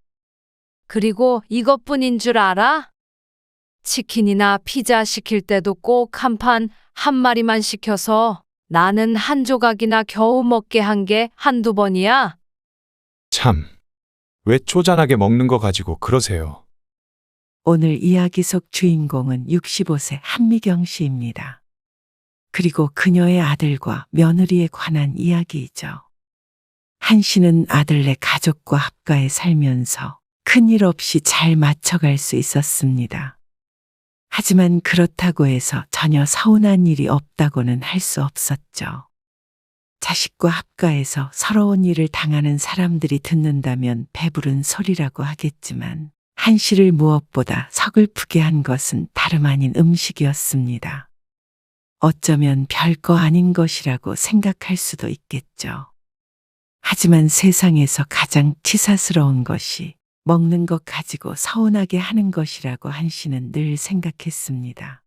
그리고 이것뿐인 줄 알아? 치킨이나 피자 시킬 때도 꼭 한 마리만 시켜서 나는 한 조각이나 겨우 먹게 한 게 한두 번이야. 참, 왜 쪼잔하게 먹는 거 가지고 그러세요? 오늘 이야기 속 주인공은 65세 한미경 씨입니다. 그리고 그녀의 아들과 며느리에 관한 이야기이죠. 한 씨는 아들네 가족과 합가에 살면서 큰일 없이 잘 맞춰갈 수 있었습니다. 하지만 그렇다고 해서 전혀 서운한 일이 없다고는 할 수 없었죠. 자식과 합가에서 서러운 일을 당하는 사람들이 듣는다면 배부른 소리라고 하겠지만 한 씨를 무엇보다 서글프게 한 것은 다름 아닌 음식이었습니다. 어쩌면 별거 아닌 것이라고 생각할 수도 있겠죠. 하지만 세상에서 가장 치사스러운 것이 먹는 것 가지고 서운하게 하는 것이라고 한 씨는 늘 생각했습니다.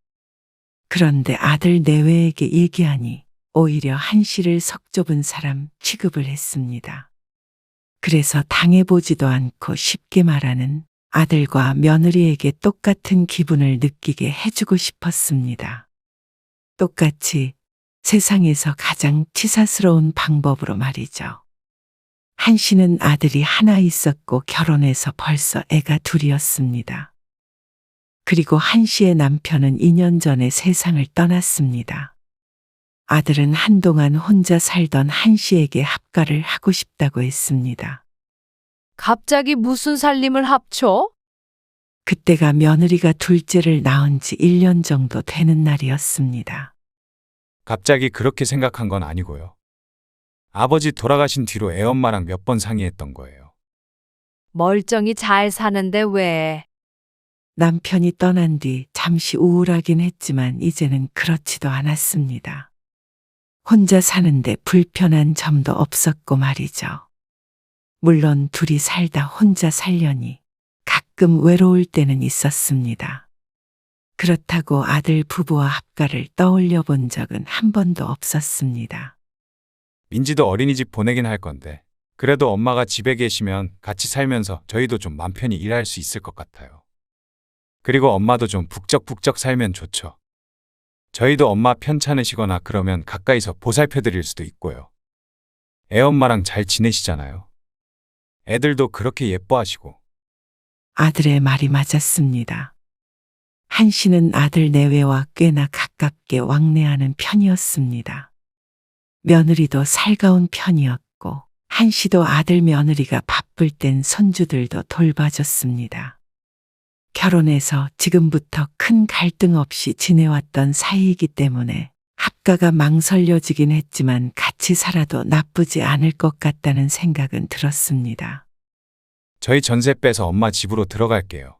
그런데 아들 내외에게 얘기하니 오히려 한 씨를 석 좁은 사람 취급을 했습니다. 그래서 당해보지도 않고 쉽게 말하는 아들과 며느리에게 똑같은 기분을 느끼게 해주고 싶었습니다. 똑같이 세상에서 가장 치사스러운 방법으로 말이죠. 한 씨는 아들이 하나 있었고 결혼해서 벌써 애가 2이었습니다. 그리고 한 씨의 남편은 2년 전에 세상을 떠났습니다. 아들은 한동안 혼자 살던 한 씨에게 합가를 하고 싶다고 했습니다. 갑자기 무슨 살림을 합쳐? 그때가 며느리가 둘째를 낳은 지 1년 정도 되는 날이었습니다. 갑자기 그렇게 생각한 건 아니고요. 아버지 돌아가신 뒤로 애엄마랑 몇 번 상의했던 거예요. 멀쩡히 잘 사는데 왜? 남편이 떠난 뒤 잠시 우울하긴 했지만 이제는 그렇지도 않았습니다. 혼자 사는데 불편한 점도 없었고 말이죠. 물론 둘이 살다 혼자 살려니 가끔 외로울 때는 있었습니다. 그렇다고 아들 부부와 합가를 떠올려 본 적은 한 번도 없었습니다. 민지도 어린이집 보내긴 할 건데 그래도 엄마가 집에 계시면 같이 살면서 저희도 좀 맘 편히 일할 수 있을 것 같아요. 그리고 엄마도 좀 북적북적 살면 좋죠. 저희도 엄마 편찮으시거나 그러면 가까이서 보살펴 드릴 수도 있고요. 애엄마랑 잘 지내시잖아요. 애들도 그렇게 예뻐하시고. 아들의 말이 맞았습니다. 한 씨는 아들 내외와 꽤나 가깝게 왕래하는 편이었습니다. 며느리도 살가운 편이었고 한 씨도 아들 며느리가 바쁠 땐 손주들도 돌봐줬습니다. 결혼해서 지금부터 큰 갈등 없이 지내왔던 사이이기 때문에 합가가 망설여지긴 했지만 같이 살아도 나쁘지 않을 것 같다는 생각은 들었습니다. 저희 전세 빼서 엄마 집으로 들어갈게요.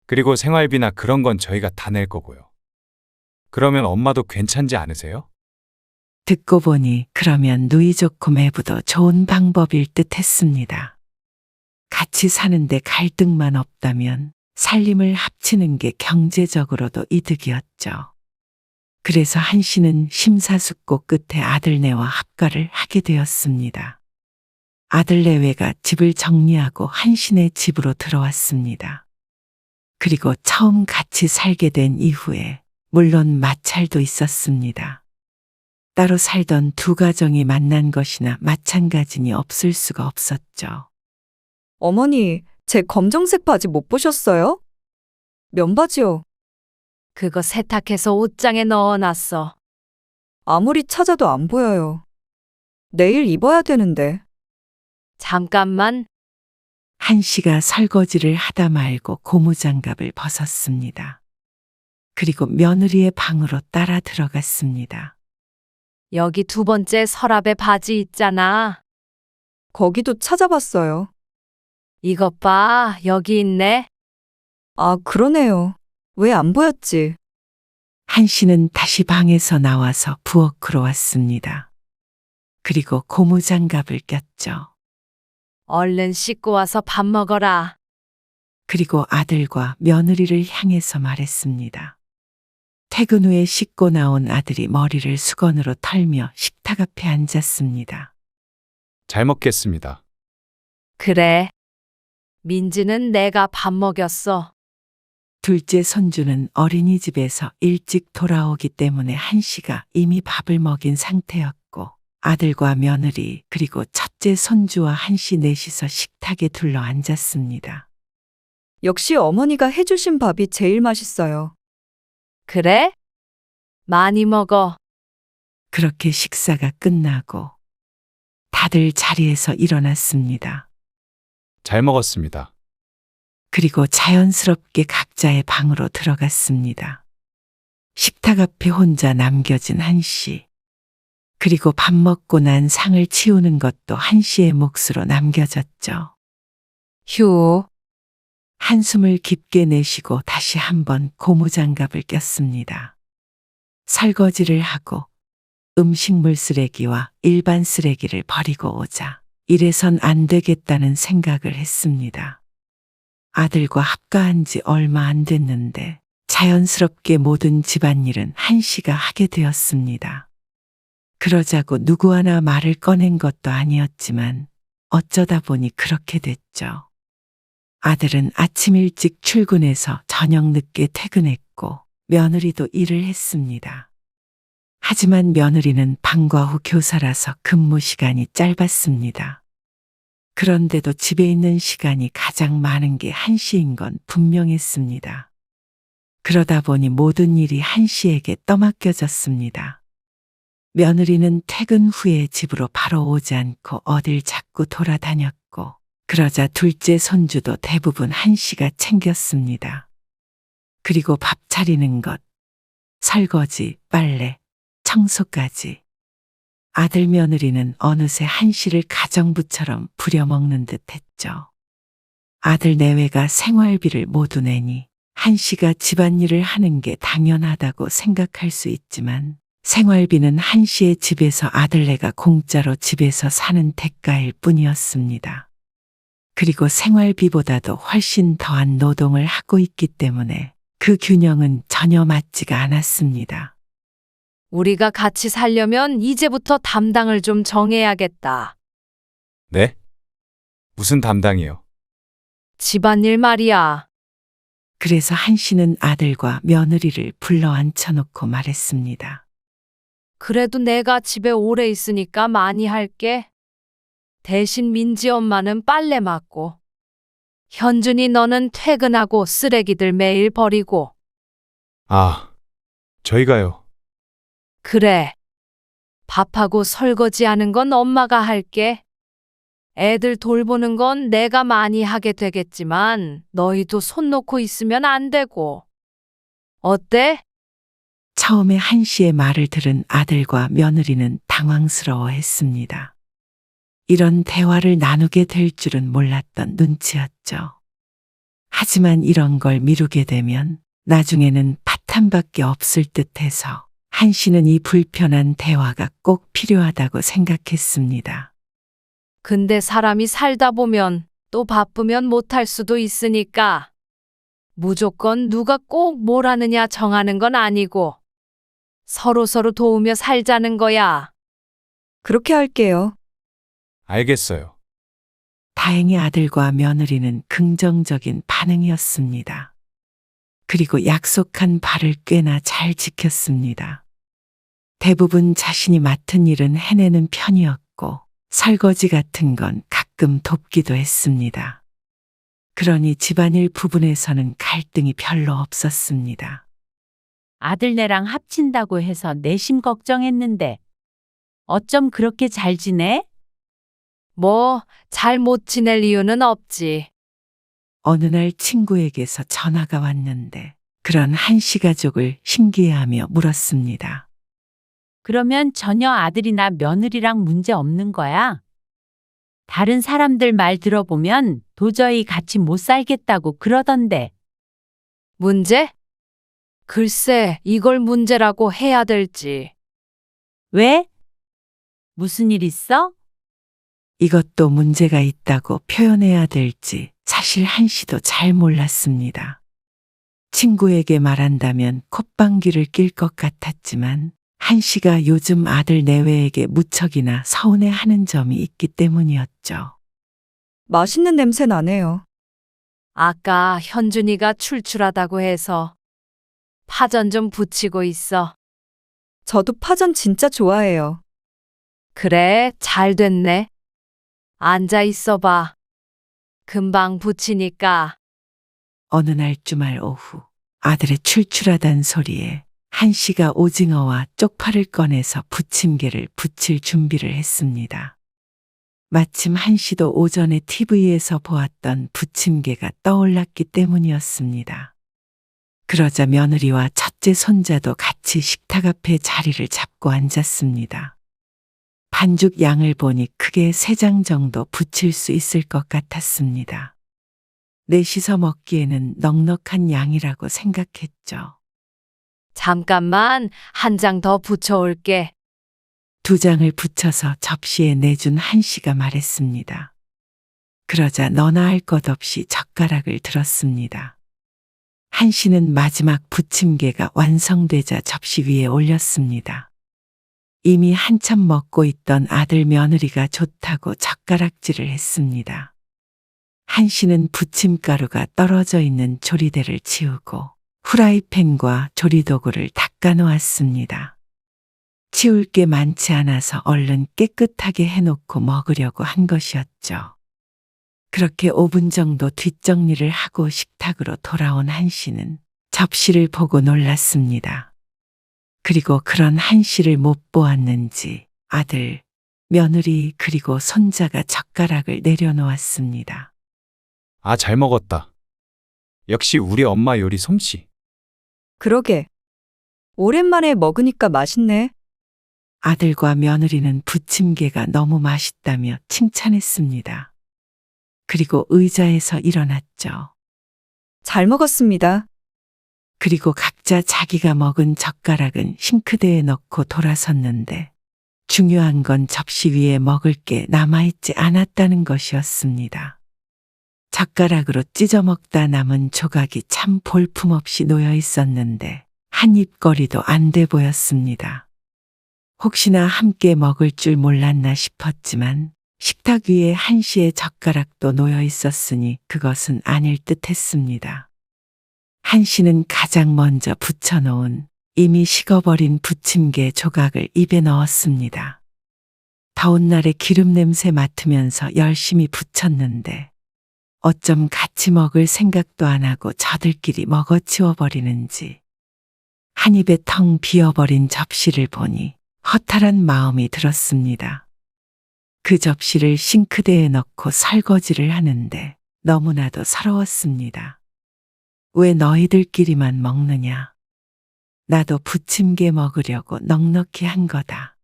그리고 생활비나 그런 건 저희가 다 낼 거고요. 그러면 엄마도 괜찮지 않으세요? 듣고 보니 그러면 누이 좋고 매부도 좋은 방법일 듯 했습니다. 같이 사는데 갈등만 없다면 살림을 합치는 게 경제적으로도 이득이었죠. 그래서 한 씨는 심사숙고 끝에 아들네와 합가를 하게 되었습니다. 아들내외가 집을 정리하고 한 씨네 집으로 들어왔습니다. 그리고 처음 같이 살게 된 이후에 물론 마찰도 있었습니다. 따로 살던 두 가정이 만난 것이나 마찬가지니 없을 수가 없었죠. 어머니, 제 검정색 바지 못 보셨어요? 면바지요. 그거 세탁해서 옷장에 넣어놨어. 아무리 찾아도 안 보여요. 내일 입어야 되는데. 잠깐만. 한씨가 설거지를 하다 말고 고무장갑을 벗었습니다. 그리고 며느리의 방으로 따라 들어갔습니다. 여기 두 번째 서랍에 바지 있잖아. 거기도 찾아봤어요. 이것 봐, 여기 있네. 아, 그러네요. 왜 안 보였지? 한씨는 다시 방에서 나와서 부엌으로 왔습니다. 그리고 고무장갑을 꼈죠. 얼른 씻고 와서 밥 먹어라. 그리고 아들과 며느리를 향해서 말했습니다. 퇴근 후에 씻고 나온 아들이 머리를 수건으로 털며 식탁 앞에 앉았습니다. 잘 먹겠습니다. 그래. 민지는 내가 밥 먹였어. 둘째 손주는 어린이집에서 일찍 돌아오기 때문에 한씨가 이미 밥을 먹인 상태였고 아들과 며느리 그리고 첫째 손주와 한씨 넷이서 식탁에 둘러 앉았습니다. 역시 어머니가 해주신 밥이 제일 맛있어요. 그래? 많이 먹어. 그렇게 식사가 끝나고 다들 자리에서 일어났습니다. 잘 먹었습니다. 그리고 자연스럽게 각자의 방으로 들어갔습니다. 식탁 앞에 혼자 남겨진 한씨. 그리고 밥 먹고 난 상을 치우는 것도 한씨의 몫으로 남겨졌죠. 휴. 한숨을 깊게 내쉬고 다시 한번 고무장갑을 꼈습니다. 설거지를 하고 음식물 쓰레기와 일반 쓰레기를 버리고 오자 이래선 안 되겠다는 생각을 했습니다. 아들과 합가한 지 얼마 안 됐는데 자연스럽게 모든 집안일은 한씨가 하게 되었습니다. 그러자고 누구 하나 말을 꺼낸 것도 아니었지만 어쩌다 보니 그렇게 됐죠. 아들은 아침 일찍 출근해서 저녁 늦게 퇴근했고 며느리도 일을 했습니다. 하지만 며느리는 방과 후 교사라서 근무 시간이 짧았습니다. 그런데도 집에 있는 시간이 가장 많은 게 한씨인 건 분명했습니다. 그러다 보니 모든 일이 한씨에게 떠맡겨졌습니다. 며느리는 퇴근 후에 집으로 바로 오지 않고 어딜 자꾸 돌아다녔고 그러자 둘째 손주도 대부분 한씨가 챙겼습니다. 그리고 밥 차리는 것, 설거지, 빨래, 청소까지. 아들 며느리는 어느새 한씨를 가정부처럼 부려먹는 듯 했죠. 아들 내외가 생활비를 모두 내니 한씨가 집안일을 하는 게 당연하다고 생각할 수 있지만 생활비는 한씨의 집에서 아들네가 공짜로 집에서 사는 대가일 뿐이었습니다. 그리고 생활비보다도 훨씬 더한 노동을 하고 있기 때문에 그 균형은 전혀 맞지가 않았습니다. 우리가 같이 살려면 이제부터 담당을 좀 정해야겠다. 네? 무슨 담당이요? 집안일 말이야. 그래서 한씨는 아들과 며느리를 불러 앉혀놓고 말했습니다. 그래도 내가 집에 오래 있으니까 많이 할게. 대신 민지 엄마는 빨래 맡고. 현준이 너는 퇴근하고 쓰레기들 매일 버리고. 아, 저희가요. 그래. 밥하고 설거지하는 건 엄마가 할게. 애들 돌보는 건 내가 많이 하게 되겠지만 너희도 손 놓고 있으면 안 되고. 어때? 처음에 한씨의 말을 들은 아들과 며느리는 당황스러워했습니다. 이런 대화를 나누게 될 줄은 몰랐던 눈치였죠. 하지만 이런 걸 미루게 되면 나중에는 파탄밖에 없을 듯해서 한씨는 이 불편한 대화가 꼭 필요하다고 생각했습니다. 근데 사람이 살다 보면 또 바쁘면 못할 수도 있으니까. 무조건 누가 꼭 뭘 하느냐 정하는 건 아니고 서로서로 도우며 살자는 거야. 그렇게 할게요. 알겠어요. 다행히 아들과 며느리는 긍정적인 반응이었습니다. 그리고 약속한 바를 꽤나 잘 지켰습니다. 대부분 자신이 맡은 일은 해내는 편이었고 설거지 같은 건 가끔 돕기도 했습니다. 그러니 집안일 부분에서는 갈등이 별로 없었습니다. 아들네랑 합친다고 해서 내심 걱정했는데 어쩜 그렇게 잘 지내? 뭐, 잘 못 지낼 이유는 없지. 어느 날 친구에게서 전화가 왔는데 그런 한씨 가족을 신기해하며 물었습니다. 그러면 전혀 아들이나 며느리랑 문제 없는 거야? 다른 사람들 말 들어보면 도저히 같이 못 살겠다고 그러던데. 문제? 글쎄, 이걸 문제라고 해야 될지. 왜? 무슨 일 있어? 이것도 문제가 있다고 표현해야 될지 사실 한씨도 잘 몰랐습니다. 친구에게 말한다면 콧방귀를 낄 것 같았지만 한씨가 요즘 아들 내외에게 무척이나 서운해하는 점이 있기 때문이었죠. 맛있는 냄새 나네요. 아까 현준이가 출출하다고 해서 파전 좀 부치고 있어. 저도 파전 진짜 좋아해요. 그래, 잘 됐네. 앉아 있어봐. 금방 부치니까. 어느 날 주말 오후 아들의 출출하단 소리에 한씨가 오징어와 쪽파를 꺼내서 부침개를 부칠 준비를 했습니다. 마침 한씨도 오전에 TV에서 보았던 부침개가 떠올랐기 때문이었습니다. 그러자 며느리와 첫째 손자도 같이 식탁 앞에 자리를 잡고 앉았습니다. 반죽 양을 보니 크게 3장 정도 부칠 수 있을 것 같았습니다. 넷이서 먹기에는 넉넉한 양이라고 생각했죠. 잠깐만, 한 장 더 부쳐올게. 2장을 붙여서 접시에 내준 한씨가 말했습니다. 그러자 너나 할 것 없이 젓가락을 들었습니다. 한씨는 마지막 부침개가 완성되자 접시 위에 올렸습니다. 이미 한참 먹고 있던 아들 며느리가 좋다고 젓가락질을 했습니다. 한씨는 부침가루가 떨어져 있는 조리대를 치우고 후라이팬과 조리도구를 닦아 놓았습니다. 치울 게 많지 않아서 얼른 깨끗하게 해놓고 먹으려고 한 것이었죠. 그렇게 5분 정도 뒷정리를 하고 식탁으로 돌아온 한씨는 접시를 보고 놀랐습니다. 그리고 그런 한씨를 못 보았는지 아들, 며느리 그리고 손자가 젓가락을 내려놓았습니다. 아, 잘 먹었다. 역시 우리 엄마 요리 솜씨. 그러게. 오랜만에 먹으니까 맛있네. 아들과 며느리는 부침개가 너무 맛있다며 칭찬했습니다. 그리고 의자에서 일어났죠. 잘 먹었습니다. 그리고 각자 자기가 먹은 젓가락은 싱크대에 넣고 돌아섰는데 중요한 건 접시 위에 먹을 게 남아있지 않았다는 것이었습니다. 젓가락으로 찢어 먹다 남은 조각이 참 볼품없이 놓여 있었는데 한 입거리도 안 돼 보였습니다. 혹시나 함께 먹을 줄 몰랐나 싶었지만 식탁 위에 한씨의 젓가락도 놓여 있었으니 그것은 아닐 듯 했습니다. 한씨는 가장 먼저 붙여놓은 이미 식어버린 부침개 조각을 입에 넣었습니다. 더운 날에 기름 냄새 맡으면서 열심히 부쳤는데 어쩜 같이 먹을 생각도 안 하고 저들끼리 먹어치워버리는지 한 입에 텅 비어버린 접시를 보니 허탈한 마음이 들었습니다. 그 접시를 싱크대에 넣고 설거지를 하는데 너무나도 서러웠습니다. 왜 너희들끼리만 먹느냐? 나도 부침개 먹으려고 넉넉히 한 거다.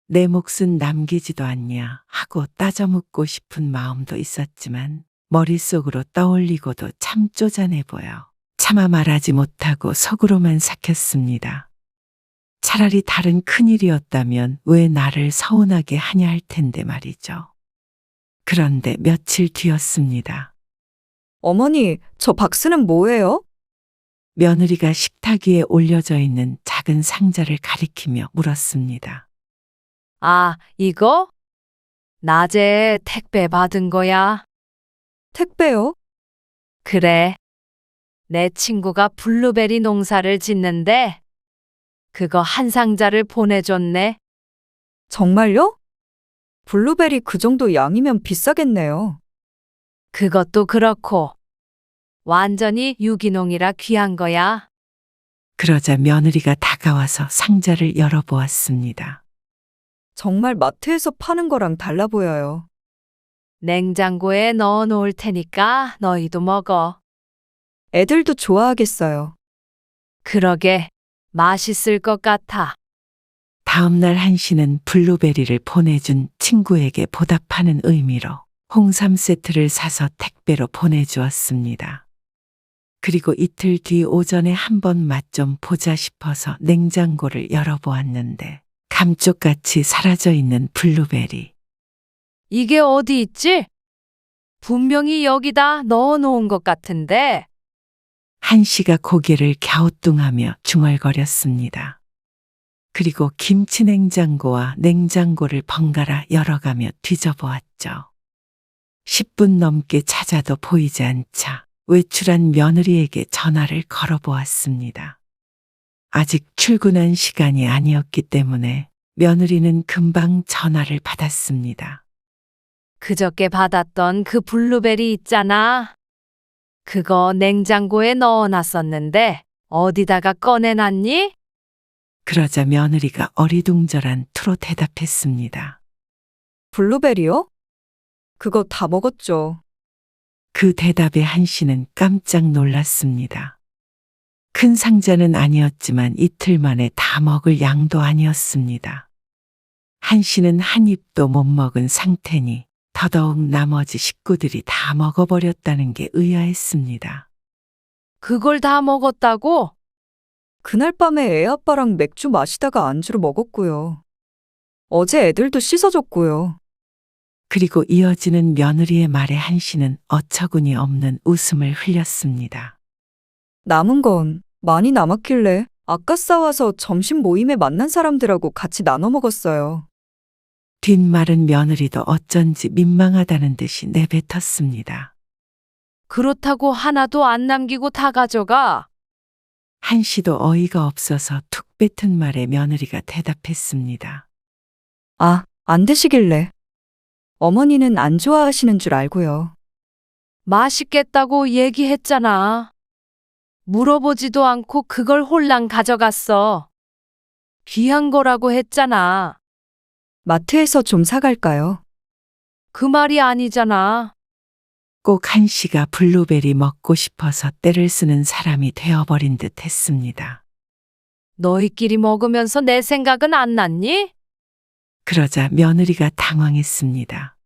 내 몫은 남기지도 않냐 하고 따져 묻고 싶은 마음도 있었지만 머릿속으로 떠올리고도 참 쪼잔해 보여 차마 말하지 못하고 속으로만 삭혔습니다. 차라리 다른 큰일이었다면 왜 나를 서운하게 하냐 할 텐데 말이죠. 그런데 며칠 뒤였습니다. 어머니, 저 박스는 뭐예요? 며느리가 식탁 위에 올려져 있는 작은 상자를 가리키며 물었습니다. 아, 이거? 낮에 택배 받은 거야. 택배요? 그래. 내 친구가 블루베리 농사를 짓는데 그거 한 상자를 보내줬네. 정말요? 블루베리 그 정도 양이면 비싸겠네요. 그것도 그렇고 완전히 유기농이라 귀한 거야. 그러자 며느리가 다가와서 상자를 열어보았습니다. 정말 마트에서 파는 거랑 달라 보여요. 냉장고에 넣어 놓을 테니까 너희도 먹어. 애들도 좋아하겠어요. 그러게 맛있을 것 같아. 다음 날 한씨는 블루베리를 보내준 친구에게 보답하는 의미로 홍삼 세트를 사서 택배로 보내주었습니다. 그리고 이틀 뒤 오전에 한번 맛 좀 보자 싶어서 냉장고를 열어보았는데 감쪽같이 사라져 있는 블루베리. 이게 어디 있지? 분명히 여기다 넣어 놓은 것 같은데. 한씨가 고개를 갸우뚱하며 중얼거렸습니다. 그리고 김치 냉장고와 냉장고를 번갈아 열어가며 뒤져보았죠. 10분 넘게 찾아도 보이지 않자 외출한 며느리에게 전화를 걸어보았습니다. 아직 출근한 시간이 아니었기 때문에 며느리는 금방 전화를 받았습니다. 그저께 받았던 그 블루베리 있잖아. 그거 냉장고에 넣어 놨었는데 어디다가 꺼내놨니? 그러자 며느리가 어리둥절한 투로 대답했습니다. 블루베리요? 그거 다 먹었죠. 그 대답에 한씨는 깜짝 놀랐습니다. 큰 상자는 아니었지만 이틀 만에 다 먹을 양도 아니었습니다. 한씨는 한 입도 못 먹은 상태니 더더욱 나머지 식구들이 다 먹어버렸다는 게 의아했습니다. 그걸 다 먹었다고? 그날 밤에 애 아빠랑 맥주 마시다가 안주로 먹었고요. 어제 애들도 씻어줬고요. 그리고 이어지는 며느리의 말에 한씨는 어처구니 없는 웃음을 흘렸습니다. 남은 건 많이 남았길래 아까 싸와서 점심 모임에 만난 사람들하고 같이 나눠 먹었어요. 뒷말은 며느리도 어쩐지 민망하다는 듯이 내뱉었습니다. 그렇다고 하나도 안 남기고 다 가져가. 한씨도 어이가 없어서 툭 뱉은 말에 며느리가 대답했습니다. 아, 안 드시길래. 어머니는 안 좋아하시는 줄 알고요. 맛있겠다고 얘기했잖아. 물어보지도 않고 그걸 홀랑 가져갔어. 귀한 거라고 했잖아. 마트에서 좀 사갈까요? 그 말이 아니잖아. 꼭 한씨가 블루베리 먹고 싶어서 때를 쓰는 사람이 되어버린 듯 했습니다. 너희끼리 먹으면서 내 생각은 안 났니? 그러자 며느리가 당황했습니다.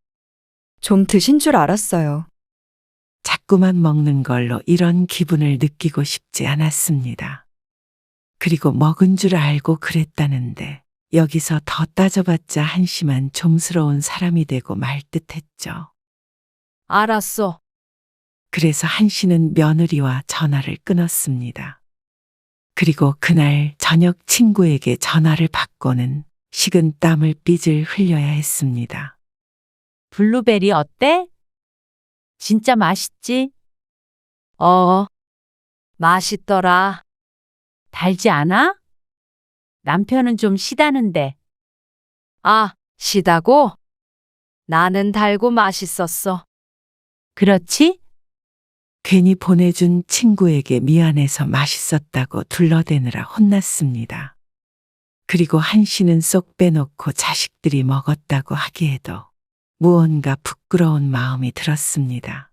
좀 드신 줄 알았어요. 자꾸만 먹는 걸로 이런 기분을 느끼고 싶지 않았습니다. 그리고 먹은 줄 알고 그랬다는데 여기서 더 따져봤자 한심한 좀스러운 사람이 되고 말 듯했죠. 알았어. 그래서 한씨는 며느리와 전화를 끊었습니다. 그리고 그날 저녁 친구에게 전화를 받고는 식은 땀을 삐질 흘려야 했습니다. 블루베리 어때? 진짜 맛있지? 맛있더라. 달지 않아? 남편은 좀 시다는데. 아, 시다고? 나는 달고 맛있었어. 그렇지? 괜히 보내준 친구에게 미안해서 맛있었다고 둘러대느라 혼났습니다. 그리고 한씨는 쏙 빼놓고 자식들이 먹었다고 하기에도 무언가 부끄러운 마음이 들었습니다.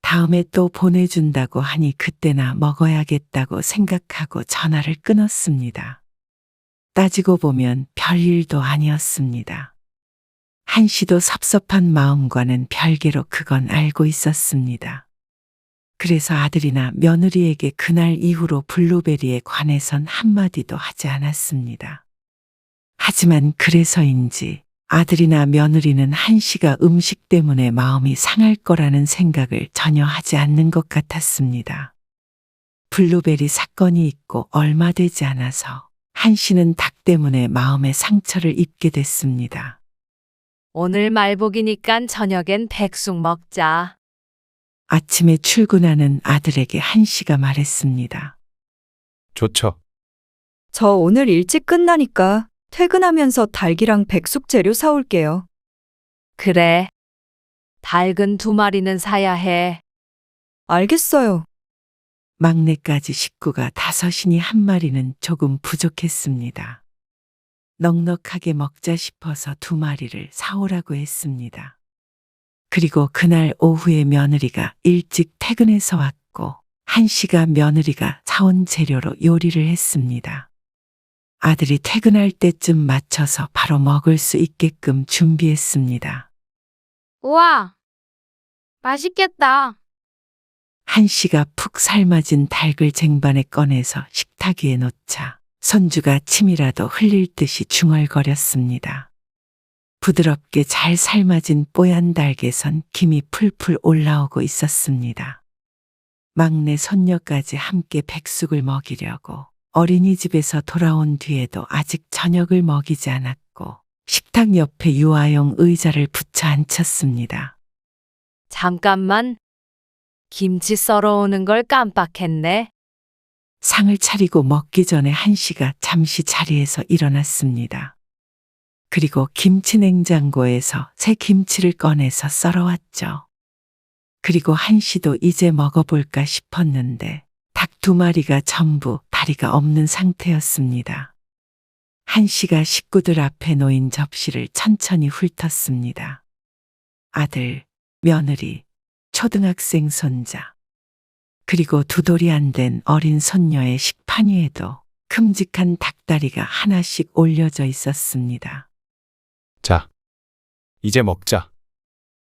다음에 또 보내준다고 하니 그때나 먹어야겠다고 생각하고 전화를 끊었습니다. 따지고 보면 별일도 아니었습니다. 한씨도 섭섭한 마음과는 별개로 그건 알고 있었습니다. 그래서 아들이나 며느리에게 그날 이후로 블루베리에 관해선 한마디도 하지 않았습니다. 하지만 그래서인지 아들이나 며느리는 한씨가 음식 때문에 마음이 상할 거라는 생각을 전혀 하지 않는 것 같았습니다. 블루베리 사건이 있고 얼마 되지 않아서 한씨는 닭 때문에 마음에 상처를 입게 됐습니다. 오늘 말복이니깐 저녁엔 백숙 먹자. 아침에 출근하는 아들에게 한씨가 말했습니다. 좋죠. 저 오늘 일찍 끝나니까 퇴근하면서 닭이랑 백숙 재료 사올게요. 그래. 닭은 2마리는 사야 해. 알겠어요. 막내까지 식구가 5이니 1마리는 조금 부족했습니다. 넉넉하게 먹자 싶어서 2마리를 사오라고 했습니다. 그리고 그날 오후에 며느리가 일찍 퇴근해서 왔고 한씨가 며느리가 사온 재료로 요리를 했습니다. 아들이 퇴근할 때쯤 맞춰서 바로 먹을 수 있게끔 준비했습니다. 우와, 맛있겠다. 한씨가 푹 삶아진 닭을 쟁반에 꺼내서 식탁 위에 놓자 손주가 침이라도 흘릴 듯이 중얼거렸습니다. 부드럽게 잘 삶아진 뽀얀 닭에선 김이 풀풀 올라오고 있었습니다. 막내 손녀까지 함께 백숙을 먹이려고 어린이집에서 돌아온 뒤에도 아직 저녁을 먹이지 않았고 식탁 옆에 유아용 의자를 붙여 앉혔습니다. 잠깐만. 김치 썰어 오는 걸 깜빡했네. 상을 차리고 먹기 전에 한씨가 잠시 자리에서 일어났습니다. 그리고 김치 냉장고에서 새 김치를 꺼내서 썰어왔죠. 그리고 한씨도 이제 먹어볼까 싶었는데 닭 2마리가 전부 다리가 없는 상태였습니다. 한씨가 식구들 앞에 놓인 접시를 천천히 훑었습니다. 아들, 며느리, 초등학생 손자, 그리고 2돌이 안 된 어린 손녀의 식판 위에도 큼직한 닭다리가 하나씩 올려져 있었습니다. 자, 이제 먹자.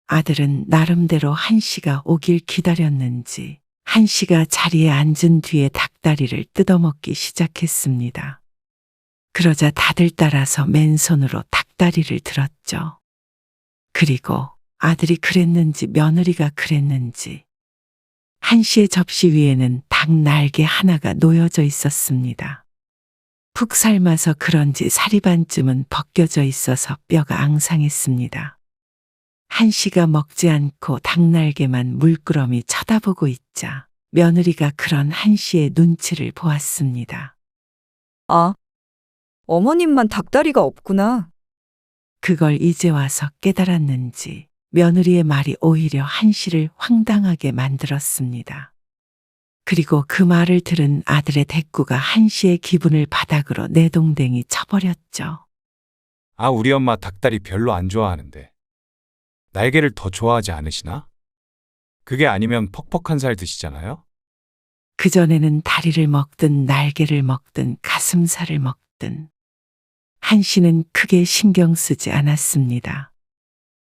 아들은 나름대로 한씨가 오길 기다렸는지 한씨가 자리에 앉은 뒤에 닭다리를 뜯어먹기 시작했습니다. 그러자 다들 따라서 맨손으로 닭다리를 들었죠. 그리고 아들이 그랬는지 며느리가 그랬는지 한씨의 접시 위에는 닭 날개 하나가 놓여져 있었습니다. 푹 삶아서 그런지 사리 반쯤은 벗겨져 있어서 뼈가 앙상했습니다. 한씨가 먹지 않고 닭날개만 물끄러미 쳐다보고 있자 며느리가 그런 한씨의 눈치를 보았습니다. 아, 어머님만 닭다리가 없구나. 그걸 이제 와서 깨달았는지 며느리의 말이 오히려 한씨를 황당하게 만들었습니다. 그리고 그 말을 들은 아들의 대꾸가 한씨의 기분을 바닥으로 내동댕이 쳐버렸죠. 아, 우리 엄마 닭다리 별로 안 좋아하는데. 날개를 더 좋아하지 않으시나? 그게 아니면 퍽퍽한 살 드시잖아요? 그전에는 다리를 먹든 날개를 먹든 가슴살을 먹든 한씨는 크게 신경 쓰지 않았습니다.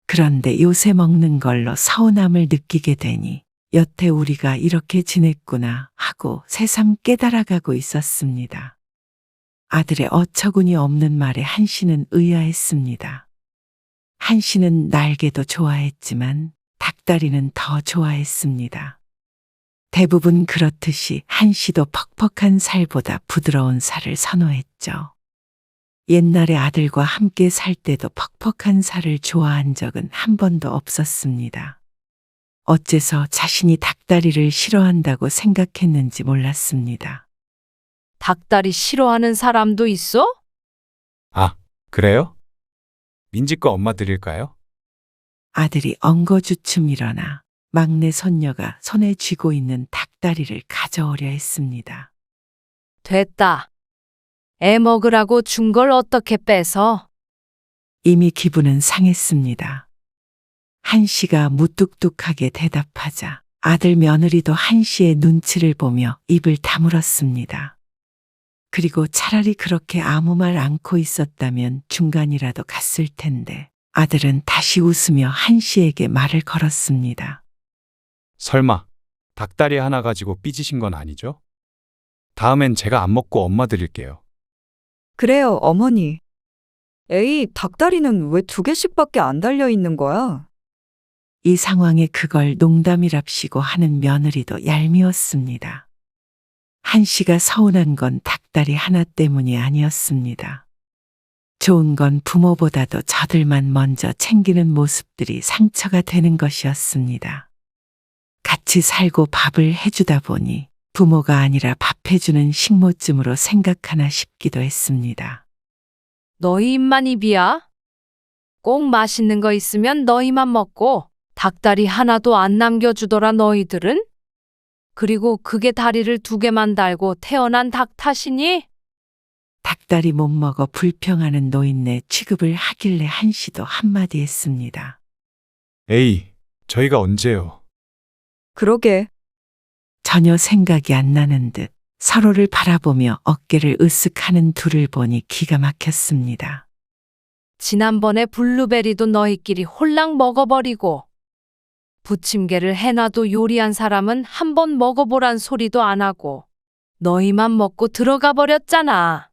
그런데 요새 먹는 걸로 서운함을 느끼게 되니 여태 우리가 이렇게 지냈구나 하고 새삼 깨달아가고 있었습니다. 아들의 어처구니 없는 말에 한씨는 의아했습니다. 한씨는 날개도 좋아했지만 닭다리는 더 좋아했습니다. 대부분 그렇듯이 한씨도 퍽퍽한 살보다 부드러운 살을 선호했죠. 옛날에 아들과 함께 살 때도 퍽퍽한 살을 좋아한 적은 한 번도 없었습니다. 어째서 자신이 닭다리를 싫어한다고 생각했는지 몰랐습니다. 닭다리 싫어하는 사람도 있어? 아, 그래요? 민지 거 엄마 드릴까요? 아들이 엉거주춤 일어나 막내 손녀가 손에 쥐고 있는 닭다리를 가져오려 했습니다. 됐다. 애 먹으라고 준 걸 어떻게 뺏어? 이미 기분은 상했습니다. 한씨가 무뚝뚝하게 대답하자 아들 며느리도 한씨의 눈치를 보며 입을 다물었습니다. 그리고 차라리 그렇게 아무 말 않고 있었다면 중간이라도 갔을 텐데 아들은 다시 웃으며 한씨에게 말을 걸었습니다. 설마 닭다리 하나 가지고 삐지신 건 아니죠? 다음엔 제가 안 먹고 엄마 드릴게요. 그래요, 어머니. 에이, 닭다리는 왜 2개씩밖에 안 달려 있는 거야? 이 상황에 그걸 농담이랍시고 하는 며느리도 얄미웠습니다. 한씨가 서운한 건 닭다리 하나 때문이 아니었습니다. 좋은 건 부모보다도 저들만 먼저 챙기는 모습들이 상처가 되는 것이었습니다. 같이 살고 밥을 해주다 보니 부모가 아니라 밥 해주는 식모쯤으로 생각하나 싶기도 했습니다. 너희 입만 입이야? 꼭 맛있는 거 있으면 너희만 먹고 닭다리 하나도 안 남겨주더라 너희들은? 그리고 그게 다리를 2개만 달고 태어난 닭 탓이니? 닭다리 못 먹어 불평하는 노인네 취급을 하길래 한시도 한마디 했습니다. 에이, 저희가 언제요? 그러게. 전혀 생각이 안 나는 듯 서로를 바라보며 어깨를 으쓱하는 둘을 보니 기가 막혔습니다. 지난번에 블루베리도 너희끼리 홀랑 먹어버리고 부침개를 해놔도 요리한 사람은 한 번 먹어보란 소리도 안 하고 너희만 먹고 들어가 버렸잖아.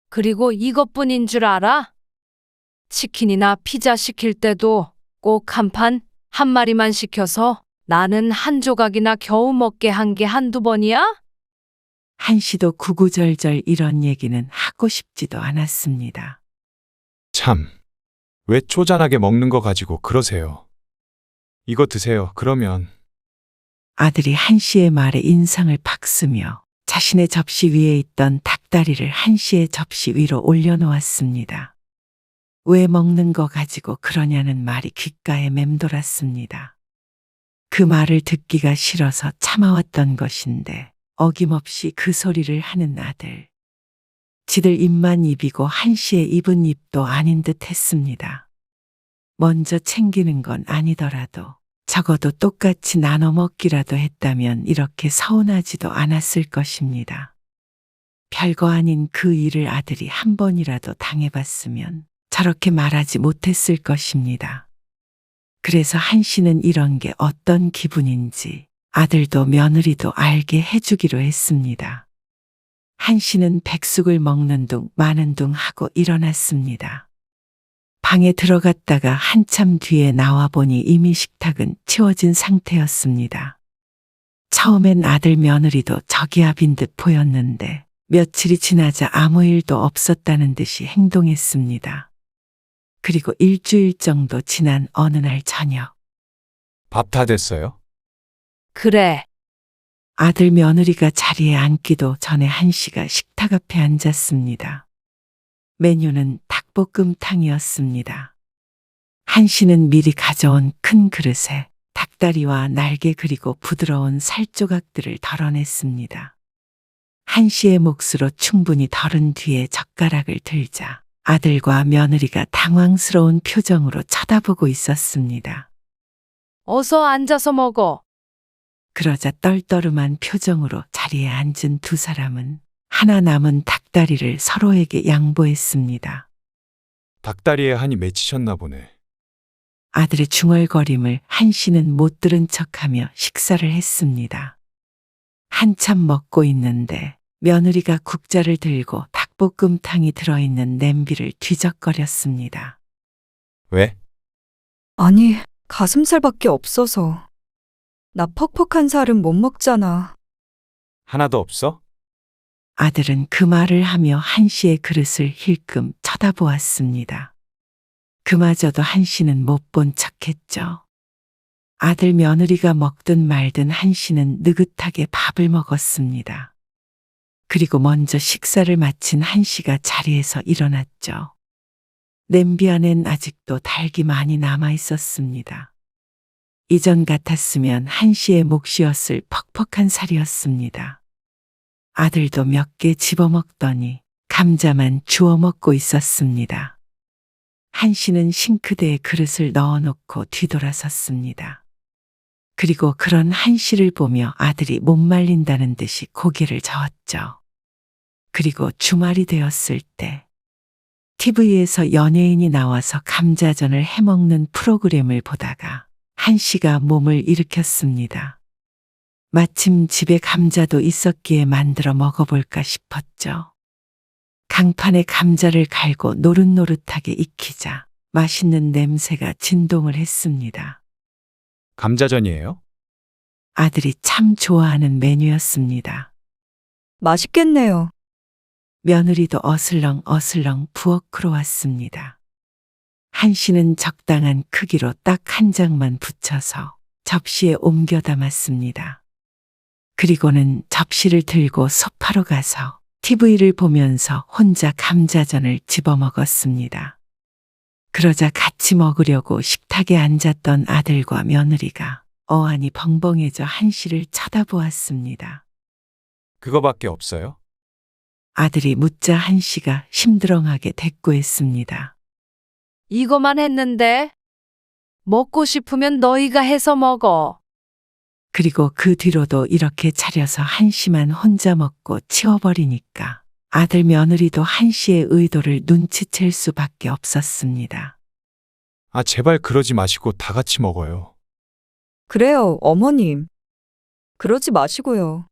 그리고 이것뿐인 줄 알아? 치킨이나 피자 시킬 때도 꼭 한 판, 한 마리만 시켜서 나는 한 조각이나 겨우 먹게 한 게 한두 번이야? 한시도 구구절절 이런 얘기는 하고 싶지도 않았습니다. 참, 왜 쪼잔하게 먹는 거 가지고 그러세요? 이거 드세요. 그러면. 아들이 한시의 말에 인상을 팍 쓰며 자신의 접시 위에 있던 닭다리를 한시의 접시 위로 올려놓았습니다. 왜 먹는 거 가지고 그러냐는 말이 귓가에 맴돌았습니다. 그 말을 듣기가 싫어서 참아왔던 것인데 어김없이 그 소리를 하는 아들. 지들 입만 입이고 한시의 입은 입도 아닌 듯 했습니다. 먼저 챙기는 건 아니더라도 적어도 똑같이 나눠 먹기라도 했다면 이렇게 서운하지도 않았을 것입니다. 별거 아닌 그 일을 아들이 한 번이라도 당해봤으면 저렇게 말하지 못했을 것입니다. 그래서 한시는 이런 게 어떤 기분인지 아들도 며느리도 알게 해주기로 했습니다. 한시는 백숙을 먹는 둥 마는 둥 하고 일어났습니다. 방에 들어갔다가 한참 뒤에 나와 보니 이미 식탁은 치워진 상태였습니다. 처음엔 아들 며느리도 저기압인 듯 보였는데 며칠이 지나자 아무 일도 없었다는 듯이 행동했습니다. 그리고 일주일 정도 지난 어느 날 저녁. 밥 다 됐어요? 그래. 아들 며느리가 자리에 앉기도 전에 한시가 식탁 앞에 앉았습니다. 메뉴는 닭볶음탕이었습니다. 한시는 미리 가져온 큰 그릇에 닭다리와 날개 그리고 부드러운 살조각들을 덜어냈습니다. 한시의 몫으로 충분히 덜은 뒤에 젓가락을 들자 아들과 며느리가 당황스러운 표정으로 쳐다보고 있었습니다. 어서 앉아서 먹어. 그러자 떨떠름한 표정으로 자리에 앉은 두 사람은 하나 남은 닭다리를 서로에게 양보했습니다. 닭다리에 한이 맺히셨나 보네. 아들의 중얼거림을 한시는 못 들은 척하며 식사를 했습니다. 한참 먹고 있는데 며느리가 국자를 들고 닭볶음탕이 들어있는 냄비를 뒤적거렸습니다. 왜? 아니, 가슴살밖에 없어서. 나 퍽퍽한 살은 못 먹잖아. 하나도 없어? 아들은 그 말을 하며 한시의 그릇을 힐끔 쳐다보았습니다. 그마저도 한시는 못 본 척했죠. 아들 며느리가 먹든 말든 한시는 느긋하게 밥을 먹었습니다. 그리고 먼저 식사를 마친 한시가 자리에서 일어났죠. 냄비 안엔 아직도 닭이 많이 남아 있었습니다. 이전 같았으면 한시의 몫이었을 퍽퍽한 살이었습니다. 아들도 몇 개 집어먹더니 감자만 주워 먹고 있었습니다. 한시는 싱크대에 그릇을 넣어놓고 뒤돌아섰습니다. 그리고 그런 한시를 보며 아들이 못 말린다는 듯이 고개를 저었죠. 그리고 주말이 되었을 때 TV에서 연예인이 나와서 감자전을 해먹는 프로그램을 보다가 한시가 몸을 일으켰습니다. 마침 집에 감자도 있었기에 만들어 먹어볼까 싶었죠. 강판에 감자를 갈고 노릇노릇하게 익히자 맛있는 냄새가 진동을 했습니다. 감자전이에요? 아들이 참 좋아하는 메뉴였습니다. 맛있겠네요. 며느리도 어슬렁어슬렁 부엌으로 왔습니다. 한시는 적당한 크기로 딱 한 장만 붙여서 접시에 옮겨 담았습니다. 그리고는 접시를 들고 소파로 가서 TV를 보면서 혼자 감자전을 집어먹었습니다. 그러자 같이 먹으려고 식탁에 앉았던 아들과 며느리가 어안이 벙벙해져 한씨를 쳐다보았습니다. 그거밖에 없어요? 아들이 묻자 한씨가 심드렁하게 대꾸했습니다. 이거만 했는데 먹고 싶으면 너희가 해서 먹어. 그리고 그 뒤로도 이렇게 차려서 한씨만 혼자 먹고 치워버리니까 아들 며느리도 한씨의 의도를 눈치챌 수밖에 없었습니다. 아, 제발 그러지 마시고 다 같이 먹어요. 그래요, 어머님. 그러지 마시고요.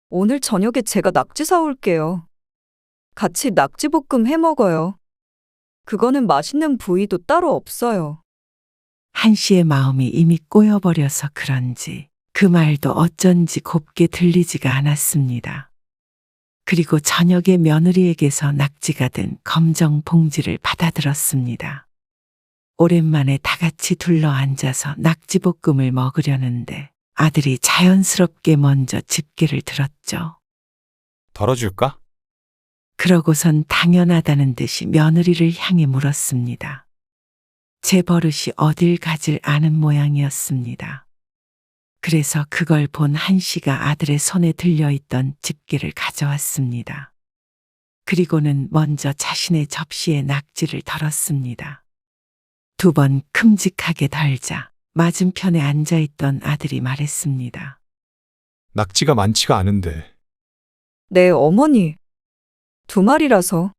오늘 저녁에 제가 낙지 사올게요. 같이 낙지볶음 해 먹어요. 그거는 맛있는 부위도 따로 없어요. 한씨의 마음이 이미 꼬여버려서 그런지 그 말도 어쩐지 곱게 들리지가 않았습니다. 그리고 저녁에 며느리에게서 낙지가 든 검정 봉지를 받아들었습니다. 오랜만에 다 같이 둘러 앉아서 낙지볶음을 먹으려는데 아들이 자연스럽게 먼저 집게를 들었죠. 덜어줄까? 그러고선 당연하다는 듯이 며느리를 향해 물었습니다. 제 버릇이 어딜 가질 않은 모양이었습니다. 그래서 그걸 본 한씨가 아들의 손에 들려있던 집게를 가져왔습니다. 그리고는 먼저 자신의 접시에 낙지를 덜었습니다. 2번 큼직하게 덜자 맞은편에 앉아있던 아들이 말했습니다. 낙지가 많지가 않은데. 네, 어머니. 2마리라서.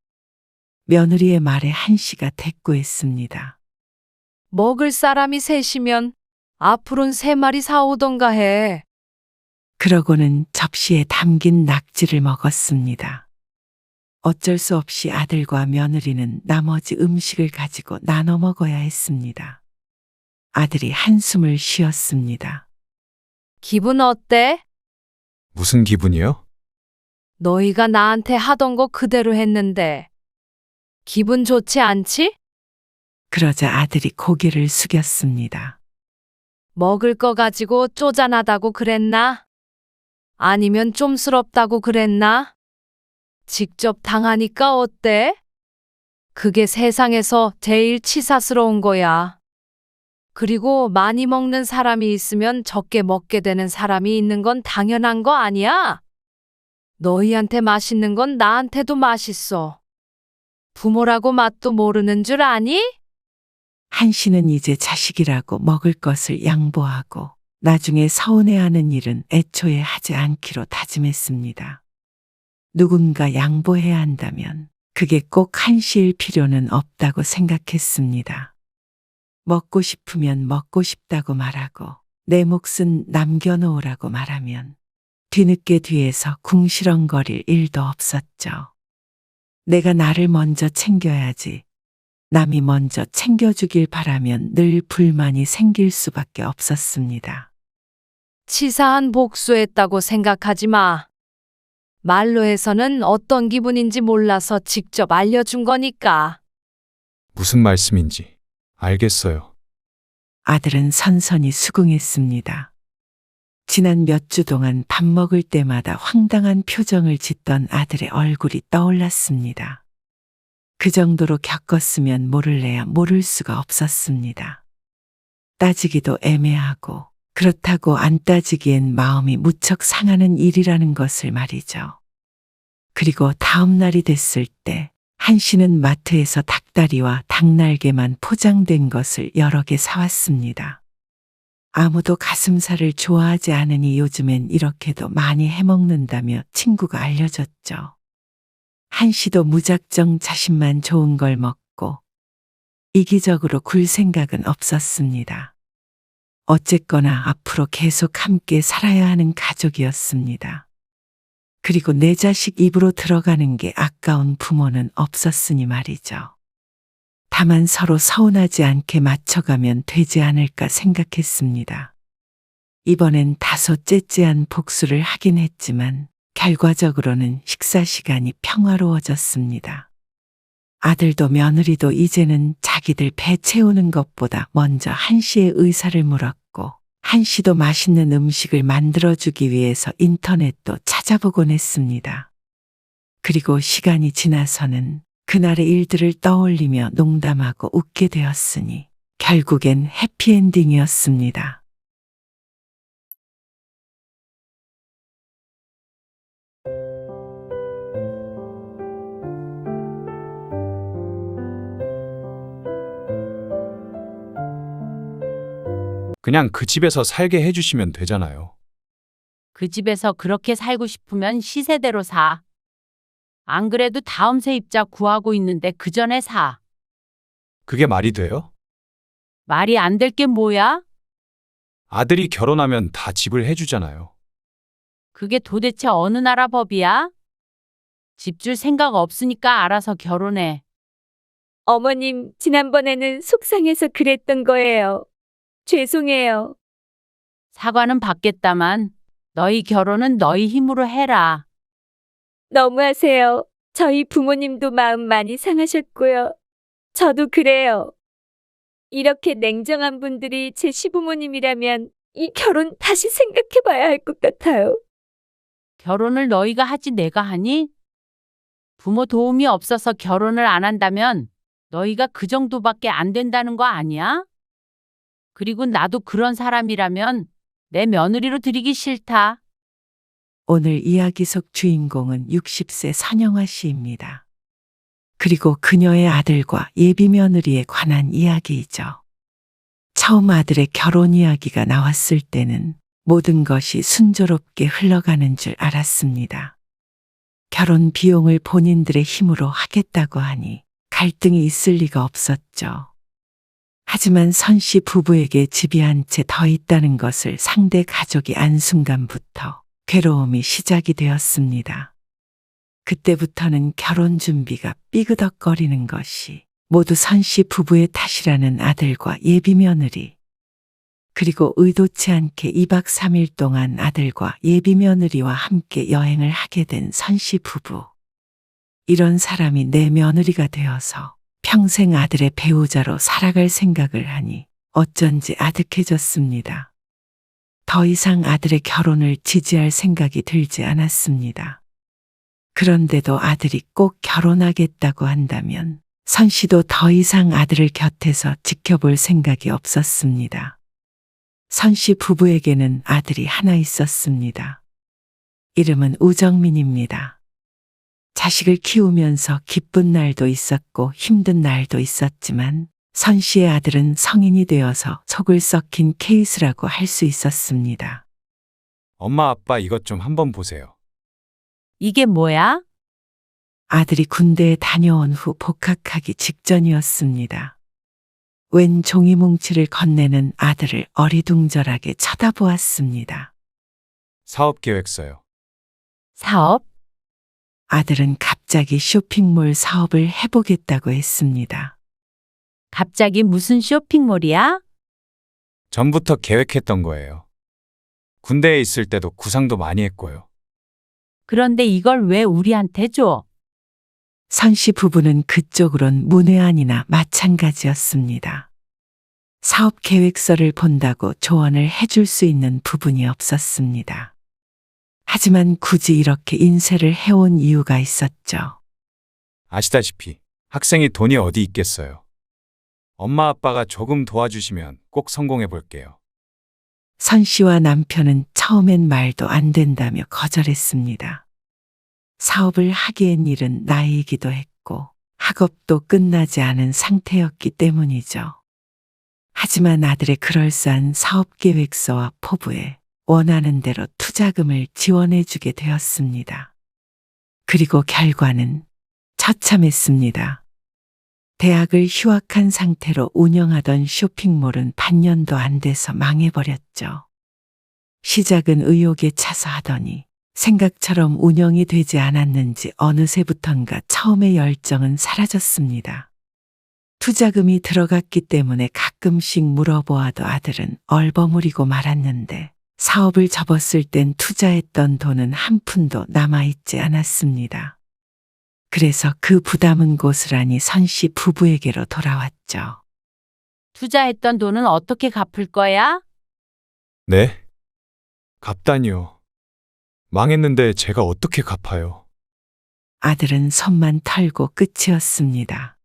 며느리의 말에 한씨가 대꾸했습니다. 먹을 사람이 셋이면 앞으로는 3마리 사오던가 해. 그러고는 접시에 담긴 낙지를 먹었습니다. 어쩔 수 없이 아들과 며느리는 나머지 음식을 가지고 나눠 먹어야 했습니다. 아들이 한숨을 쉬었습니다. 기분 어때? 무슨 기분이요? 너희가 나한테 하던 거 그대로 했는데 기분 좋지 않지? 그러자 아들이 고개를 숙였습니다. 먹을 거 가지고 쪼잔하다고 그랬나? 아니면 좀스럽다고 그랬나? 직접 당하니까 어때? 그게 세상에서 제일 치사스러운 거야. 그리고 많이 먹는 사람이 있으면 적게 먹게 되는 사람이 있는 건 당연한 거 아니야? 너희한테 맛있는 건 나한테도 맛있어. 부모라고 맛도 모르는 줄 아니? 한씨는 이제 자식이라고 먹을 것을 양보하고 나중에 서운해하는 일은 애초에 하지 않기로 다짐했습니다. 누군가 양보해야 한다면 그게 꼭 한씨일 필요는 없다고 생각했습니다. 먹고 싶으면 먹고 싶다고 말하고 내 몫은 남겨놓으라고 말하면 뒤늦게 뒤에서 궁시렁거릴 일도 없었죠. 내가 나를 먼저 챙겨야지. 남이 먼저 챙겨주길 바라면 늘 불만이 생길 수밖에 없었습니다. 치사한 복수했다고 생각하지 마. 말로 해서는 어떤 기분인지 몰라서 직접 알려준 거니까. 무슨 말씀인지 알겠어요. 아들은 선선히 수긍했습니다. 지난 몇 주 동안 밥 먹을 때마다 황당한 표정을 짓던 아들의 얼굴이 떠올랐습니다. 그 정도로 겪었으면 모를래야 모를 수가 없었습니다. 따지기도 애매하고 그렇다고 안 따지기엔 마음이 무척 상하는 일이라는 것을 말이죠. 그리고 다음 날이 됐을 때 한씨는 마트에서 닭다리와 닭날개만 포장된 것을 여러 개 사왔습니다. 아무도 가슴살을 좋아하지 않으니 요즘엔 이렇게도 많이 해먹는다며 친구가 알려줬죠. 한씨도 무작정 자신만 좋은 걸 먹고 이기적으로 굴 생각은 없었습니다. 어쨌거나 앞으로 계속 함께 살아야 하는 가족이었습니다. 그리고 내 자식 입으로 들어가는 게 아까운 부모는 없었으니 말이죠. 다만 서로 서운하지 않게 맞춰가면 되지 않을까 생각했습니다. 이번엔 다소 째째한 복수를 하긴 했지만 결과적으로는 식사 시간이 평화로워졌습니다. 아들도 며느리도 이제는 자기들 배 채우는 것보다 먼저 한씨의 의사를 물었고 한씨도 맛있는 음식을 만들어주기 위해서 인터넷도 찾아보곤 했습니다. 그리고 시간이 지나서는 그날의 일들을 떠올리며 농담하고 웃게 되었으니 결국엔 해피엔딩이었습니다. 그냥 그 집에서 살게 해주시면 되잖아요. 그 집에서 그렇게 살고 싶으면 시세대로 사. 안 그래도 다음 세입자 구하고 있는데 그 전에 사. 그게 말이 돼요? 말이 안 될 게 뭐야? 아들이 결혼하면 다 집을 해주잖아요. 그게 도대체 어느 나라 법이야? 집 줄 생각 없으니까 알아서 결혼해. 어머님, 지난번에는 속상해서 그랬던 거예요. 죄송해요. 사과는 받겠다만 너희 결혼은 너희 힘으로 해라. 너무하세요. 저희 부모님도 마음 많이 상하셨고요. 저도 그래요. 이렇게 냉정한 분들이 제 시부모님이라면 이 결혼 다시 생각해봐야 할 것 같아요. 결혼을 너희가 하지 내가 하니? 부모 도움이 없어서 결혼을 안 한다면 너희가 그 정도밖에 안 된다는 거 아니야? 그리고 나도 그런 사람이라면 내 며느리로 들이기 싫다. 오늘 이야기 속 주인공은 60세 선영아 씨입니다. 그리고 그녀의 아들과 예비 며느리에 관한 이야기이죠. 처음 아들의 결혼 이야기가 나왔을 때는 모든 것이 순조롭게 흘러가는 줄 알았습니다. 결혼 비용을 본인들의 힘으로 하겠다고 하니 갈등이 있을 리가 없었죠. 하지만 선 씨 부부에게 집이 한 채 더 있다는 것을 상대 가족이 안 순간부터 괴로움이 시작이 되었습니다. 그때부터는 결혼 준비가 삐그덕거리는 것이 모두 선 씨 부부의 탓이라는 아들과 예비 며느리. 그리고 의도치 않게 2박 3일 동안 아들과 예비 며느리와 함께 여행을 하게 된 선 씨 부부. 이런 사람이 내 며느리가 되어서 평생 아들의 배우자로 살아갈 생각을 하니 어쩐지 아득해졌습니다. 더 이상 아들의 결혼을 지지할 생각이 들지 않았습니다. 그런데도 아들이 꼭 결혼하겠다고 한다면 선 씨도 더 이상 아들을 곁에서 지켜볼 생각이 없었습니다. 선 씨 부부에게는 아들이 하나 있었습니다. 이름은 우정민입니다. 자식을 키우면서 기쁜 날도 있었고 힘든 날도 있었지만 선 씨의 아들은 성인이 되어서 속을 썩힌 케이스라고 할 수 있었습니다. 엄마, 아빠 이것 좀 한번 보세요. 이게 뭐야? 아들이 군대에 다녀온 후 복학하기 직전이었습니다. 웬 종이 뭉치를 건네는 아들을 어리둥절하게 쳐다보았습니다. 사업 계획서요. 사업? 아들은 갑자기 쇼핑몰 사업을 해보겠다고 했습니다. 갑자기 무슨 쇼핑몰이야? 전부터 계획했던 거예요. 군대에 있을 때도 구상도 많이 했고요. 그런데 이걸 왜 우리한테 줘? 선 씨 부부는 그쪽으론 문외한이나 마찬가지였습니다. 사업 계획서를 본다고 조언을 해줄 수 있는 부분이 없었습니다. 하지만 굳이 이렇게 인쇄를 해온 이유가 있었죠. 아시다시피 학생이 돈이 어디 있겠어요. 엄마 아빠가 조금 도와주시면 꼭 성공해 볼게요. 선 씨와 남편은 처음엔 말도 안 된다며 거절했습니다. 사업을 하기엔 일은 나이이기도 했고 학업도 끝나지 않은 상태였기 때문이죠. 하지만 아들의 그럴싸한 사업 계획서와 포부에 원하는 대로 투자금을 지원해주게 되었습니다. 그리고 결과는 처참했습니다. 대학을 휴학한 상태로 운영하던 쇼핑몰은 반년도 안 돼서 망해버렸죠. 시작은 의욕에 차서 하더니 생각처럼 운영이 되지 않았는지 어느새부턴가 처음의 열정은 사라졌습니다. 투자금이 들어갔기 때문에 가끔씩 물어보아도 아들은 얼버무리고 말았는데 사업을 접었을 땐 투자했던 돈은 한 푼도 남아있지 않았습니다. 그래서 그 부담은 고스란히 선 씨 부부에게로 돌아왔죠. 투자했던 돈은 어떻게 갚을 거야? 네? 갚다니요. 망했는데 제가 어떻게 갚아요? 아들은 손만 털고 끝이었습니다.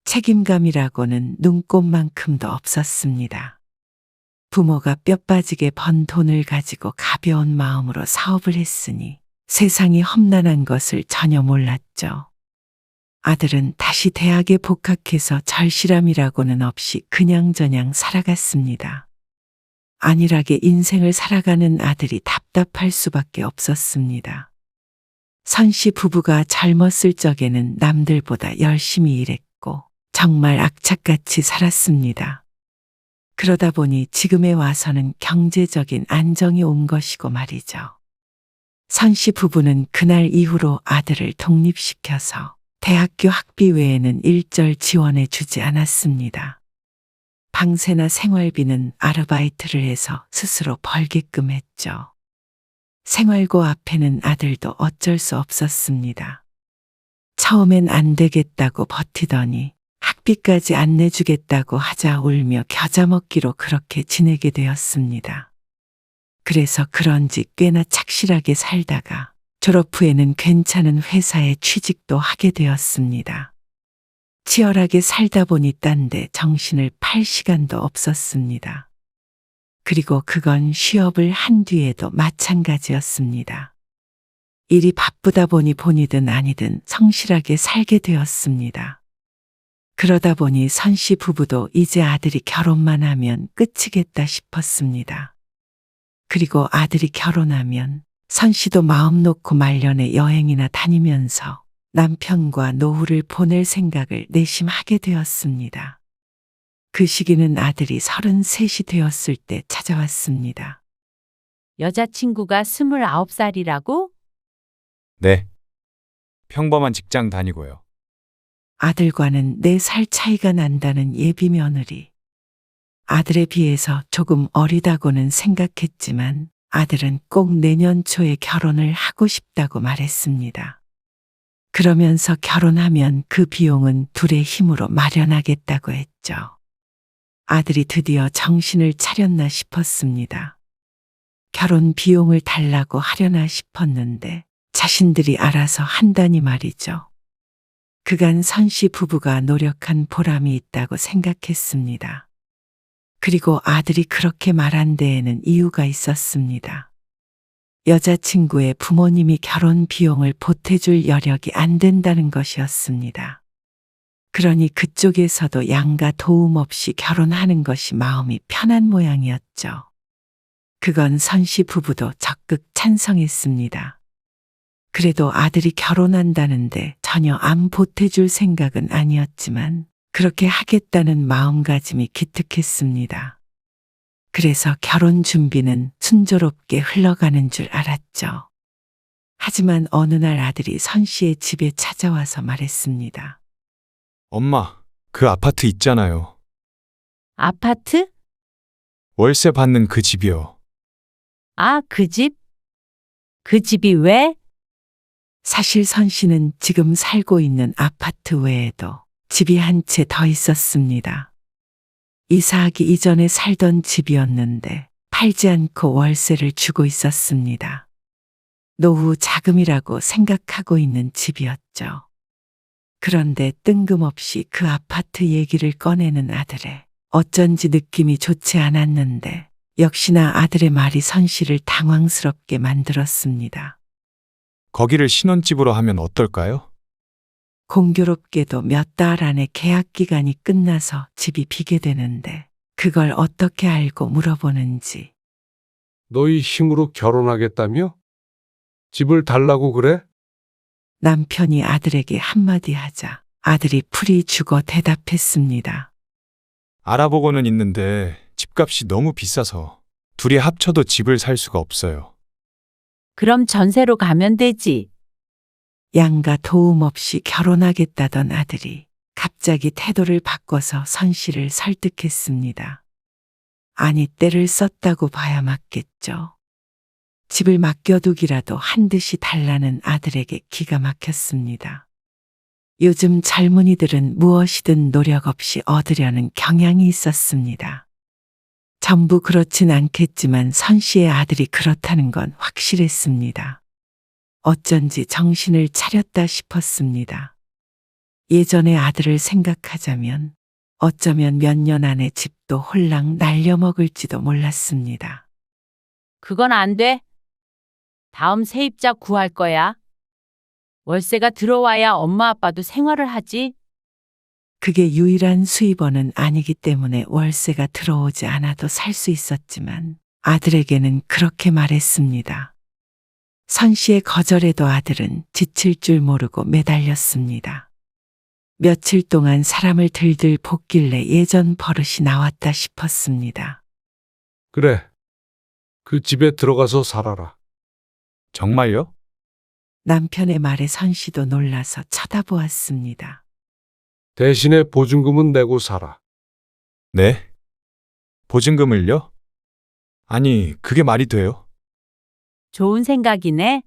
책임감이라고는 눈꼽만큼도 없었습니다. 부모가 뼈 빠지게 번 돈을 가지고 가벼운 마음으로 사업을 했으니 세상이 험난한 것을 전혀 몰랐죠. 아들은 다시 대학에 복학해서 절실함이라고는 없이 그냥저냥 살아갔습니다. 안일하게 인생을 살아가는 아들이 답답할 수밖에 없었습니다. 선씨 부부가 젊었을 적에는 남들보다 열심히 일했고 정말 악착같이 살았습니다. 그러다 보니 지금에 와서는 경제적인 안정이 온 것이고 말이죠. 선씨 부부는 그날 이후로 아들을 독립시켜서 대학교 학비 외에는 일절 지원해 주지 않았습니다. 방세나 생활비는 아르바이트를 해서 스스로 벌게끔 했죠. 생활고 앞에는 아들도 어쩔 수 없었습니다. 처음엔 안 되겠다고 버티더니 학비까지 안 내주겠다고 하자 울며 겨자 먹기로 그렇게 지내게 되었습니다. 그래서 그런지 꽤나 착실하게 살다가 졸업 후에는 괜찮은 회사에 취직도 하게 되었습니다. 치열하게 살다 보니 딴 데 정신을 팔 시간도 없었습니다. 그리고 그건 취업을 한 뒤에도 마찬가지였습니다. 일이 바쁘다 보니 본이든 아니든 성실하게 살게 되었습니다. 그러다 보니 선씨 부부도 이제 아들이 결혼만 하면 끝이겠다 싶었습니다. 그리고 아들이 결혼하면 선씨도 마음 놓고 말년에 여행이나 다니면서 남편과 노후를 보낼 생각을 내심하게 되었습니다. 그 시기는 아들이 33이 되었을 때 찾아왔습니다. 여자친구가 29살이라고? 네. 평범한 직장 다니고요. 아들과는 4살 차이가 난다는 예비 며느리. 아들에 비해서 조금 어리다고는 생각했지만 아들은 꼭 내년 초에 결혼을 하고 싶다고 말했습니다. 그러면서 결혼하면 그 비용은 둘의 힘으로 마련하겠다고 했죠. 아들이 드디어 정신을 차렸나 싶었습니다. 결혼 비용을 달라고 하려나 싶었는데 자신들이 알아서 한다니 말이죠. 그간 선씨 부부가 노력한 보람이 있다고 생각했습니다. 그리고 아들이 그렇게 말한 데에는 이유가 있었습니다. 여자친구의 부모님이 결혼 비용을 보태줄 여력이 안 된다는 것이었습니다. 그러니 그쪽에서도 양가 도움 없이 결혼하는 것이 마음이 편한 모양이었죠. 그건 선씨 부부도 적극 찬성했습니다. 그래도 아들이 결혼한다는데 전혀 안 보태줄 생각은 아니었지만 그렇게 하겠다는 마음가짐이 기특했습니다. 그래서 결혼 준비는 순조롭게 흘러가는 줄 알았죠. 하지만 어느 날 아들이 선씨의 집에 찾아와서 말했습니다. 엄마, 그 아파트 있잖아요. 아파트? 월세 받는 그 집이요. 아, 그 집? 그 집이 왜? 사실 선씨는 지금 살고 있는 아파트 외에도 집이 한 채 더 있었습니다. 이사하기 이전에 살던 집이었는데 팔지 않고 월세를 주고 있었습니다. 노후 자금이라고 생각하고 있는 집이었죠. 그런데 뜬금없이 그 아파트 얘기를 꺼내는 아들의 어쩐지 느낌이 좋지 않았는데 역시나 아들의 말이 선씨를 당황스럽게 만들었습니다. 거기를 신혼집으로 하면 어떨까요? 공교롭게도 몇 달 안에 계약 기간이 끝나서 집이 비게 되는데 그걸 어떻게 알고 물어보는지. 너희 힘으로 결혼하겠다며? 집을 달라고 그래? 남편이 아들에게 한마디 하자 아들이 풀이 죽어 대답했습니다. 알아보고는 있는데 집값이 너무 비싸서 둘이 합쳐도 집을 살 수가 없어요. 그럼 전세로 가면 되지. 양가 도움 없이 결혼하겠다던 아들이 갑자기 태도를 바꿔서 선씨를 설득했습니다. 아니, 때를 썼다고 봐야 맞겠죠. 집을 맡겨두기라도 한 듯이 달라는 아들에게 기가 막혔습니다. 요즘 젊은이들은 무엇이든 노력 없이 얻으려는 경향이 있었습니다. 전부 그렇진 않겠지만 선씨의 아들이 그렇다는 건 확실했습니다. 어쩐지 정신을 차렸다 싶었습니다. 예전의 아들을 생각하자면 어쩌면 몇 년 안에 집도 홀랑 날려먹을지도 몰랐습니다. 그건 안 돼. 다음 세입자 구할 거야. 월세가 들어와야 엄마 아빠도 생활을 하지. 그게 유일한 수입원은 아니기 때문에 월세가 들어오지 않아도 살 수 있었지만 아들에게는 그렇게 말했습니다. 선 씨의 거절에도 아들은 지칠 줄 모르고 매달렸습니다. 며칠 동안 사람을 들들 볶길래 예전 버릇이 나왔다 싶었습니다. 그래. 그 집에 들어가서 살아라. 정말요? 남편의 말에 선 씨도 놀라서 쳐다보았습니다. 대신에 보증금은 내고 살아. 네. 보증금을요? 아니, 그게 말이 돼요? 좋은 생각이네.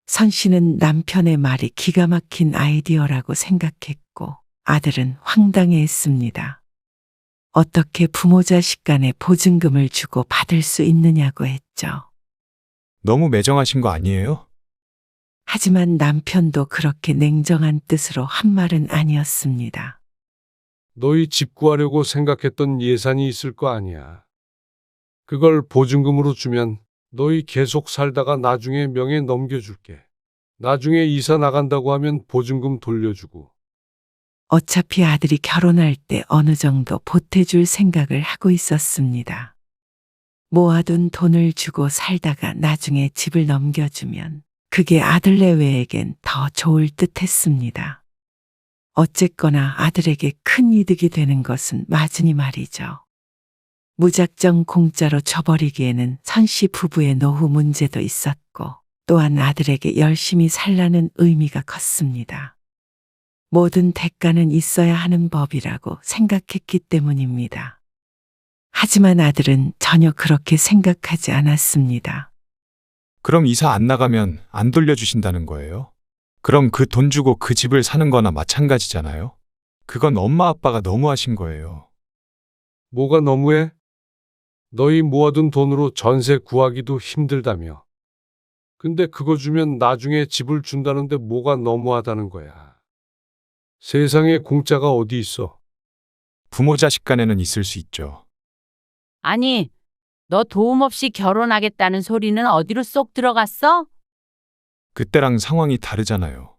선 씨는 남편의 말이 기가 막힌 아이디어라고 생각했고 아들은 황당해했습니다. 어떻게 부모 자식 간에 보증금을 주고 받을 수 있느냐고 했죠. 너무 매정하신 거 아니에요? 하지만 남편도 그렇게 냉정한 뜻으로 한 말은 아니었습니다. 너희 집 구하려고 생각했던 예산이 있을 거 아니야. 그걸 보증금으로 주면 너희 계속 살다가 나중에 명예 넘겨줄게. 나중에 이사 나간다고 하면 보증금 돌려주고. 어차피 아들이 결혼할 때 어느 정도 보태줄 생각을 하고 있었습니다. 모아둔 돈을 주고 살다가 나중에 집을 넘겨주면 그게 아들 내외에겐 더 좋을 듯 했습니다. 어쨌거나 아들에게 큰 이득이 되는 것은 맞으니 말이죠. 무작정 공짜로 줘버리기에는 선 씨 부부의 노후 문제도 있었고 또한 아들에게 열심히 살라는 의미가 컸습니다. 모든 대가는 있어야 하는 법이라고 생각했기 때문입니다. 하지만 아들은 전혀 그렇게 생각하지 않았습니다. 그럼 이사 안 나가면 안 돌려주신다는 거예요? 그럼 그 돈 주고 그 집을 사는 거나 마찬가지잖아요? 그건 엄마 아빠가 너무하신 거예요. 뭐가 너무해? 너희 모아둔 돈으로 전세 구하기도 힘들다며. 근데 그거 주면 나중에 집을 준다는데 뭐가 너무하다는 거야. 세상에 공짜가 어디 있어? 부모 자식 간에는 있을 수 있죠. 아니, 너 도움 없이 결혼하겠다는 소리는 어디로 쏙 들어갔어? 그때랑 상황이 다르잖아요.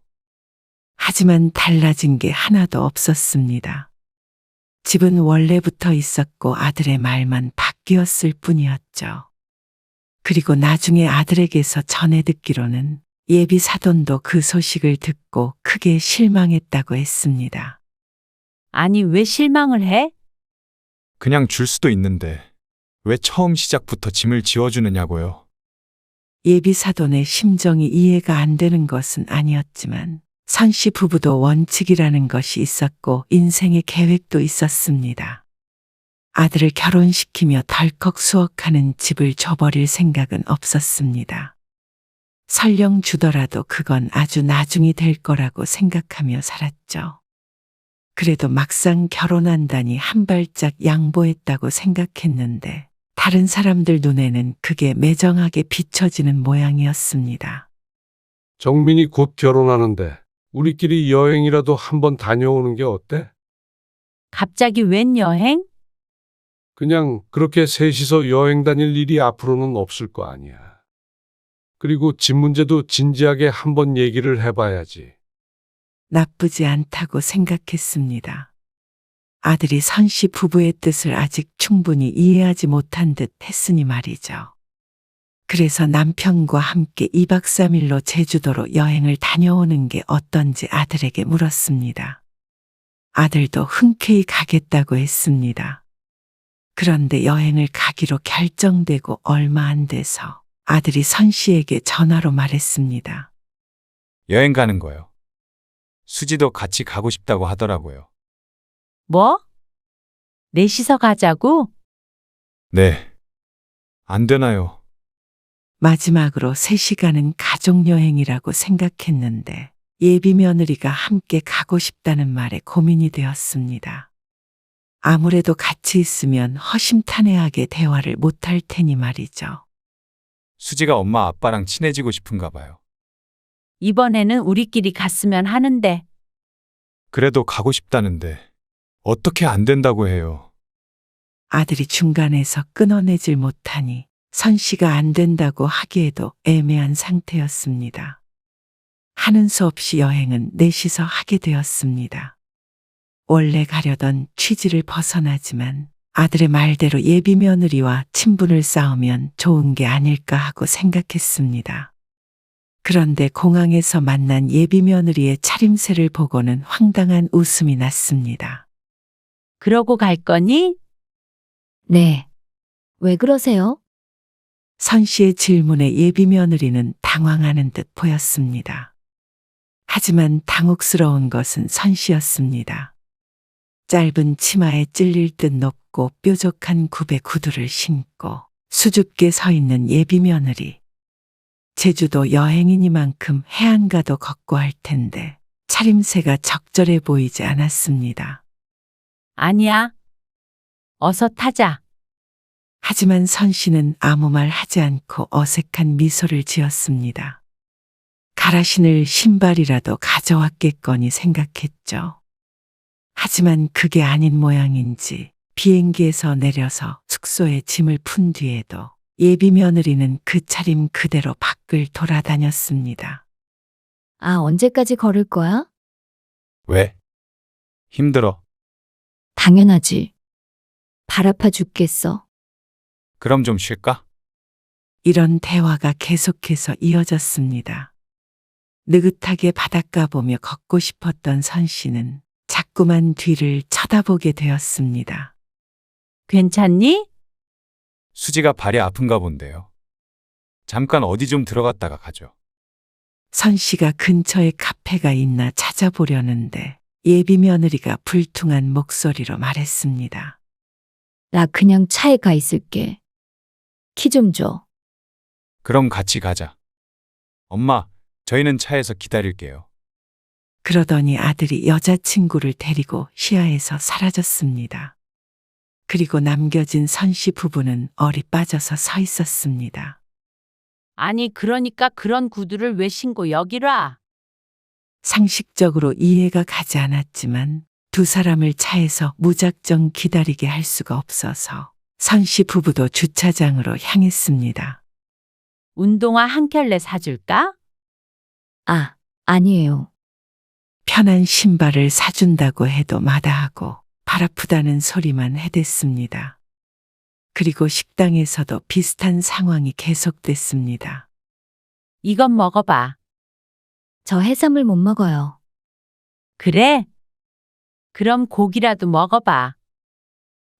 하지만 달라진 게 하나도 없었습니다. 집은 원래부터 있었고 아들의 말만 바뀌었을 뿐이었죠. 그리고 나중에 아들에게서 전해 듣기로는 예비 사돈도 그 소식을 듣고 크게 실망했다고 했습니다. 아니, 왜 실망을 해? 그냥 줄 수도 있는데 왜 처음 시작부터 짐을 지어주느냐고요. 예비 사돈의 심정이 이해가 안 되는 것은 아니었지만 선 씨 부부도 원칙이라는 것이 있었고 인생의 계획도 있었습니다. 아들을 결혼시키며 덜컥 수억하는 집을 줘버릴 생각은 없었습니다. 설령 주더라도 그건 아주 나중이 될 거라고 생각하며 살았죠. 그래도 막상 결혼한다니 한 발짝 양보했다고 생각했는데 다른 사람들 눈에는 그게 매정하게 비춰지는 모양이었습니다. 정민이 곧 결혼하는데 우리끼리 여행이라도 한번 다녀오는 게 어때? 갑자기 웬 여행? 그냥 그렇게 셋이서 여행 다닐 일이 앞으로는 없을 거 아니야. 그리고 집 문제도 진지하게 한번 얘기를 해봐야지. 나쁘지 않다고 생각했습니다. 아들이 선 씨 부부의 뜻을 아직 충분히 이해하지 못한 듯 했으니 말이죠. 그래서 남편과 함께 2박 3일로 제주도로 여행을 다녀오는 게 어떤지 아들에게 물었습니다. 아들도 흔쾌히 가겠다고 했습니다. 그런데 여행을 가기로 결정되고 얼마 안 돼서 아들이 선 씨에게 전화로 말했습니다. 여행 가는 거요. 수지도 같이 가고 싶다고 하더라고요. 뭐? 넷이서 가자고? 네. 안 되나요? 마지막으로 3시간은 가족여행이라고 생각했는데 예비 며느리가 함께 가고 싶다는 말에 고민이 되었습니다. 아무래도 같이 있으면 허심탄회하게 대화를 못할 테니 말이죠. 수지가 엄마 아빠랑 친해지고 싶은가 봐요. 이번에는 우리끼리 갔으면 하는데. 그래도 가고 싶다는데 어떻게 안 된다고 해요. 아들이 중간에서 끊어내질 못하니 선 씨가 안 된다고 하기에도 애매한 상태였습니다. 하는 수 없이 여행은 넷이서 하게 되었습니다. 원래 가려던 취지를 벗어나지만 아들의 말대로 예비 며느리와 친분을 쌓으면 좋은 게 아닐까 하고 생각했습니다. 그런데 공항에서 만난 예비 며느리의 차림새를 보고는 황당한 웃음이 났습니다. 그러고 갈 거니? 네. 왜 그러세요? 선 씨의 질문에 예비 며느리는 당황하는 듯 보였습니다. 하지만 당혹스러운 것은 선 씨였습니다. 짧은 치마에 찔릴 듯 높고 뾰족한 굽의 구두를 신고 수줍게 서 있는 예비 며느리. 제주도 여행이니만큼 해안가도 걷고 할 텐데 차림새가 적절해 보이지 않았습니다. 아니야. 어서 타자. 하지만 선 씨는 아무 말 하지 않고 어색한 미소를 지었습니다. 갈아 신을 신발이라도 가져왔겠거니 생각했죠. 하지만 그게 아닌 모양인지 비행기에서 내려서 숙소에 짐을 푼 뒤에도 예비 며느리는 그 차림 그대로 밖을 돌아다녔습니다. 아, 언제까지 걸을 거야? 왜? 힘들어. 당연하지. 발 아파 죽겠어. 그럼 좀 쉴까? 이런 대화가 계속해서 이어졌습니다. 느긋하게 바닷가 보며 걷고 싶었던 선 씨는 자꾸만 뒤를 쳐다보게 되었습니다. 괜찮니? 수지가 발이 아픈가 본데요. 잠깐 어디 좀 들어갔다가 가죠. 선 씨가 근처에 카페가 있나 찾아보려는데 예비 며느리가 불퉁한 목소리로 말했습니다. 나 그냥 차에 가 있을게. 키 좀 줘. 그럼 같이 가자. 엄마, 저희는 차에서 기다릴게요. 그러더니 아들이 여자친구를 데리고 시야에서 사라졌습니다. 그리고 남겨진 선 씨 부부는 얼이 빠져서 서 있었습니다. 아니, 그러니까 그런 구두를 왜 신고 여기로 와? 상식적으로 이해가 가지 않았지만 두 사람을 차에서 무작정 기다리게 할 수가 없어서 선 씨 부부도 주차장으로 향했습니다. 운동화 한 켤레 사줄까? 아, 아니에요. 편한 신발을 사준다고 해도 마다하고 발 아프다는 소리만 해댔습니다. 그리고 식당에서도 비슷한 상황이 계속됐습니다. 이건 먹어봐. 저 해산물 못 먹어요. 그래? 그럼 고기라도 먹어봐.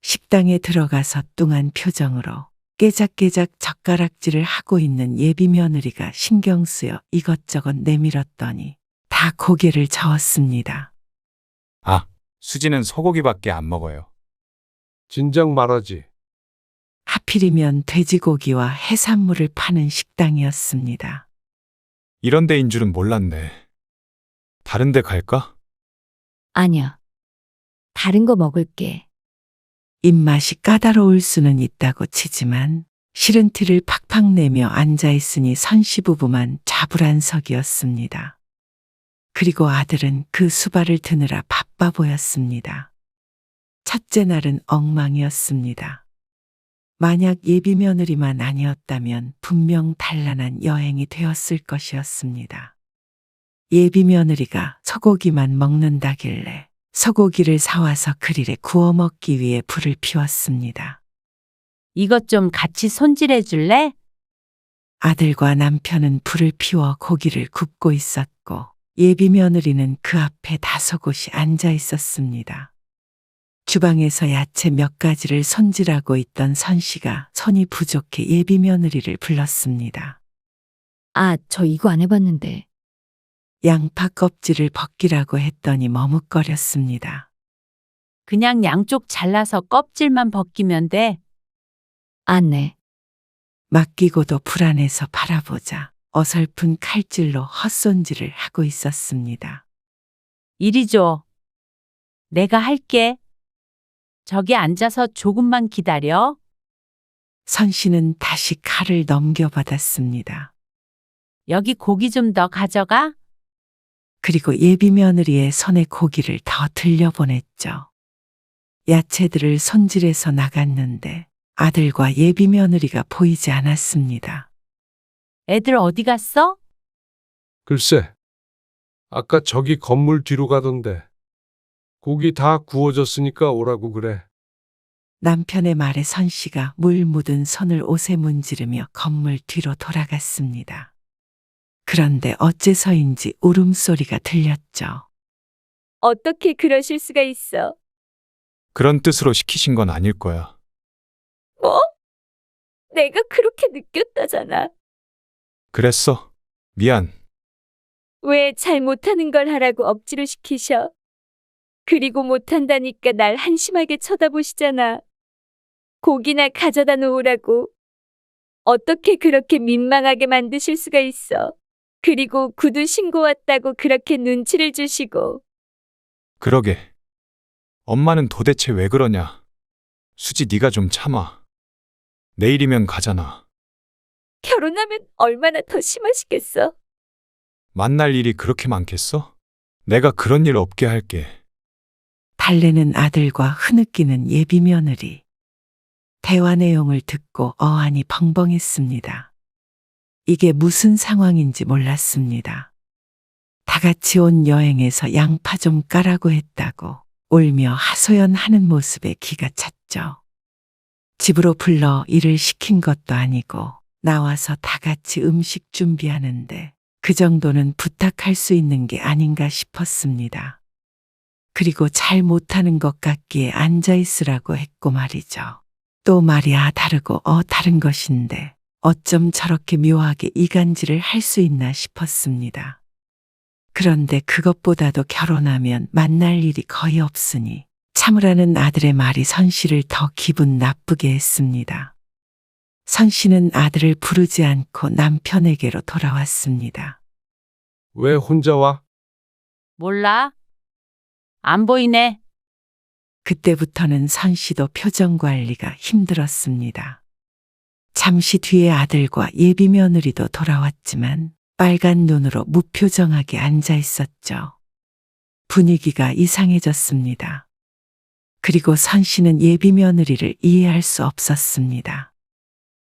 식당에 들어가서 뚱한 표정으로 깨작깨작 젓가락질을 하고 있는 예비 며느리가 신경 쓰여 이것저것 내밀었더니 다 고개를 저었습니다. 아, 수지는 소고기밖에 안 먹어요. 진작 말하지. 하필이면 돼지고기와 해산물을 파는 식당이었습니다. 이런 데인 줄은 몰랐네. 다른 데 갈까? 아니야. 다른 거 먹을게. 입맛이 까다로울 수는 있다고 치지만 싫은 티를 팍팍 내며 앉아있으니 선씨 부부만 좌불안석이었습니다. 그리고 아들은 그 수발을 드느라 바빠 보였습니다. 첫째 날은 엉망이었습니다. 만약 예비 며느리만 아니었다면 분명 단란한 여행이 되었을 것이었습니다. 예비 며느리가 소고기만 먹는다길래 소고기를 사와서 그릴에 구워 먹기 위해 불을 피웠습니다. 이것 좀 같이 손질해 줄래? 아들과 남편은 불을 피워 고기를 굽고 있었고 예비 며느리는 그 앞에 다소곳이 앉아 있었습니다. 주방에서 야채 몇 가지를 손질하고 있던 선 씨가 손이 부족해 예비 며느리를 불렀습니다. 아, 저 이거 안 해봤는데. 양파 껍질을 벗기라고 했더니 머뭇거렸습니다. 그냥 양쪽 잘라서 껍질만 벗기면 돼. 안 네. 맡기고도 불안해서 바라보자 어설픈 칼질로 헛손질을 하고 있었습니다. 이리 줘. 내가 할게. 저기 앉아서 조금만 기다려. 선 씨는 다시 칼을 넘겨받았습니다. 여기 고기 좀 더 가져가. 그리고 예비 며느리의 손에 고기를 더 들려보냈죠. 야채들을 손질해서 나갔는데 아들과 예비 며느리가 보이지 않았습니다. 애들 어디 갔어? 글쎄, 아까 저기 건물 뒤로 가던데. 고기 다 구워졌으니까 오라고 그래. 남편의 말에 선 씨가 물 묻은 손을 옷에 문지르며 건물 뒤로 돌아갔습니다. 그런데 어째서인지 울음소리가 들렸죠. 어떻게 그러실 수가 있어? 그런 뜻으로 시키신 건 아닐 거야. 뭐? 내가 그렇게 느꼈다잖아. 그랬어. 미안. 왜 잘 못하는 걸 하라고 억지로 시키셔? 그리고 못한다니까 날 한심하게 쳐다보시잖아. 고기나 가져다 놓으라고. 어떻게 그렇게 민망하게 만드실 수가 있어? 그리고 구두 신고 왔다고 그렇게 눈치를 주시고. 그러게. 엄마는 도대체 왜 그러냐. 수지 네가 좀 참아. 내일이면 가잖아. 결혼하면 얼마나 더 심하시겠어? 만날 일이 그렇게 많겠어? 내가 그런 일 없게 할게. 달래는 아들과 흐느끼는 예비 며느리. 대화 내용을 듣고 어안이 벙벙했습니다. 이게 무슨 상황인지 몰랐습니다. 다 같이 온 여행에서 양파 좀 까라고 했다고 울며 하소연하는 모습에 기가 찼죠. 집으로 불러 일을 시킨 것도 아니고 나와서 다 같이 음식 준비하는데 그 정도는 부탁할 수 있는 게 아닌가 싶었습니다. 그리고 잘 못하는 것 같기에 앉아있으라고 했고 말이죠. 또 말이야 다르고 다른 것인데 어쩜 저렇게 묘하게 이간질을 할 수 있나 싶었습니다. 그런데 그것보다도 결혼하면 만날 일이 거의 없으니 참으라는 아들의 말이 선 씨를 더 기분 나쁘게 했습니다. 선 씨는 아들을 부르지 않고 남편에게로 돌아왔습니다. 왜 혼자 와? 몰라. 안 보이네. 그때부터는 선 씨도 표정 관리가 힘들었습니다. 잠시 뒤에 아들과 예비 며느리도 돌아왔지만 빨간 눈으로 무표정하게 앉아 있었죠. 분위기가 이상해졌습니다. 그리고 선 씨는 예비 며느리를 이해할 수 없었습니다.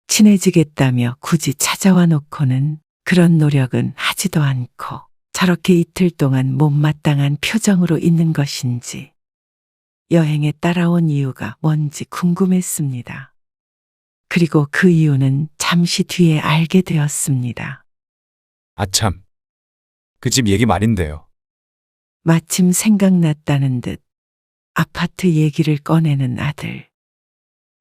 친해지겠다며 굳이 찾아와 놓고는 그런 노력은 하지도 않고 저렇게 이틀 동안 못마땅한 표정으로 있는 것인지 여행에 따라온 이유가 뭔지 궁금했습니다. 그리고 그 이유는 잠시 뒤에 알게 되었습니다. 아참. 그 집 얘기 말인데요. 마침 생각났다는 듯 아파트 얘기를 꺼내는 아들.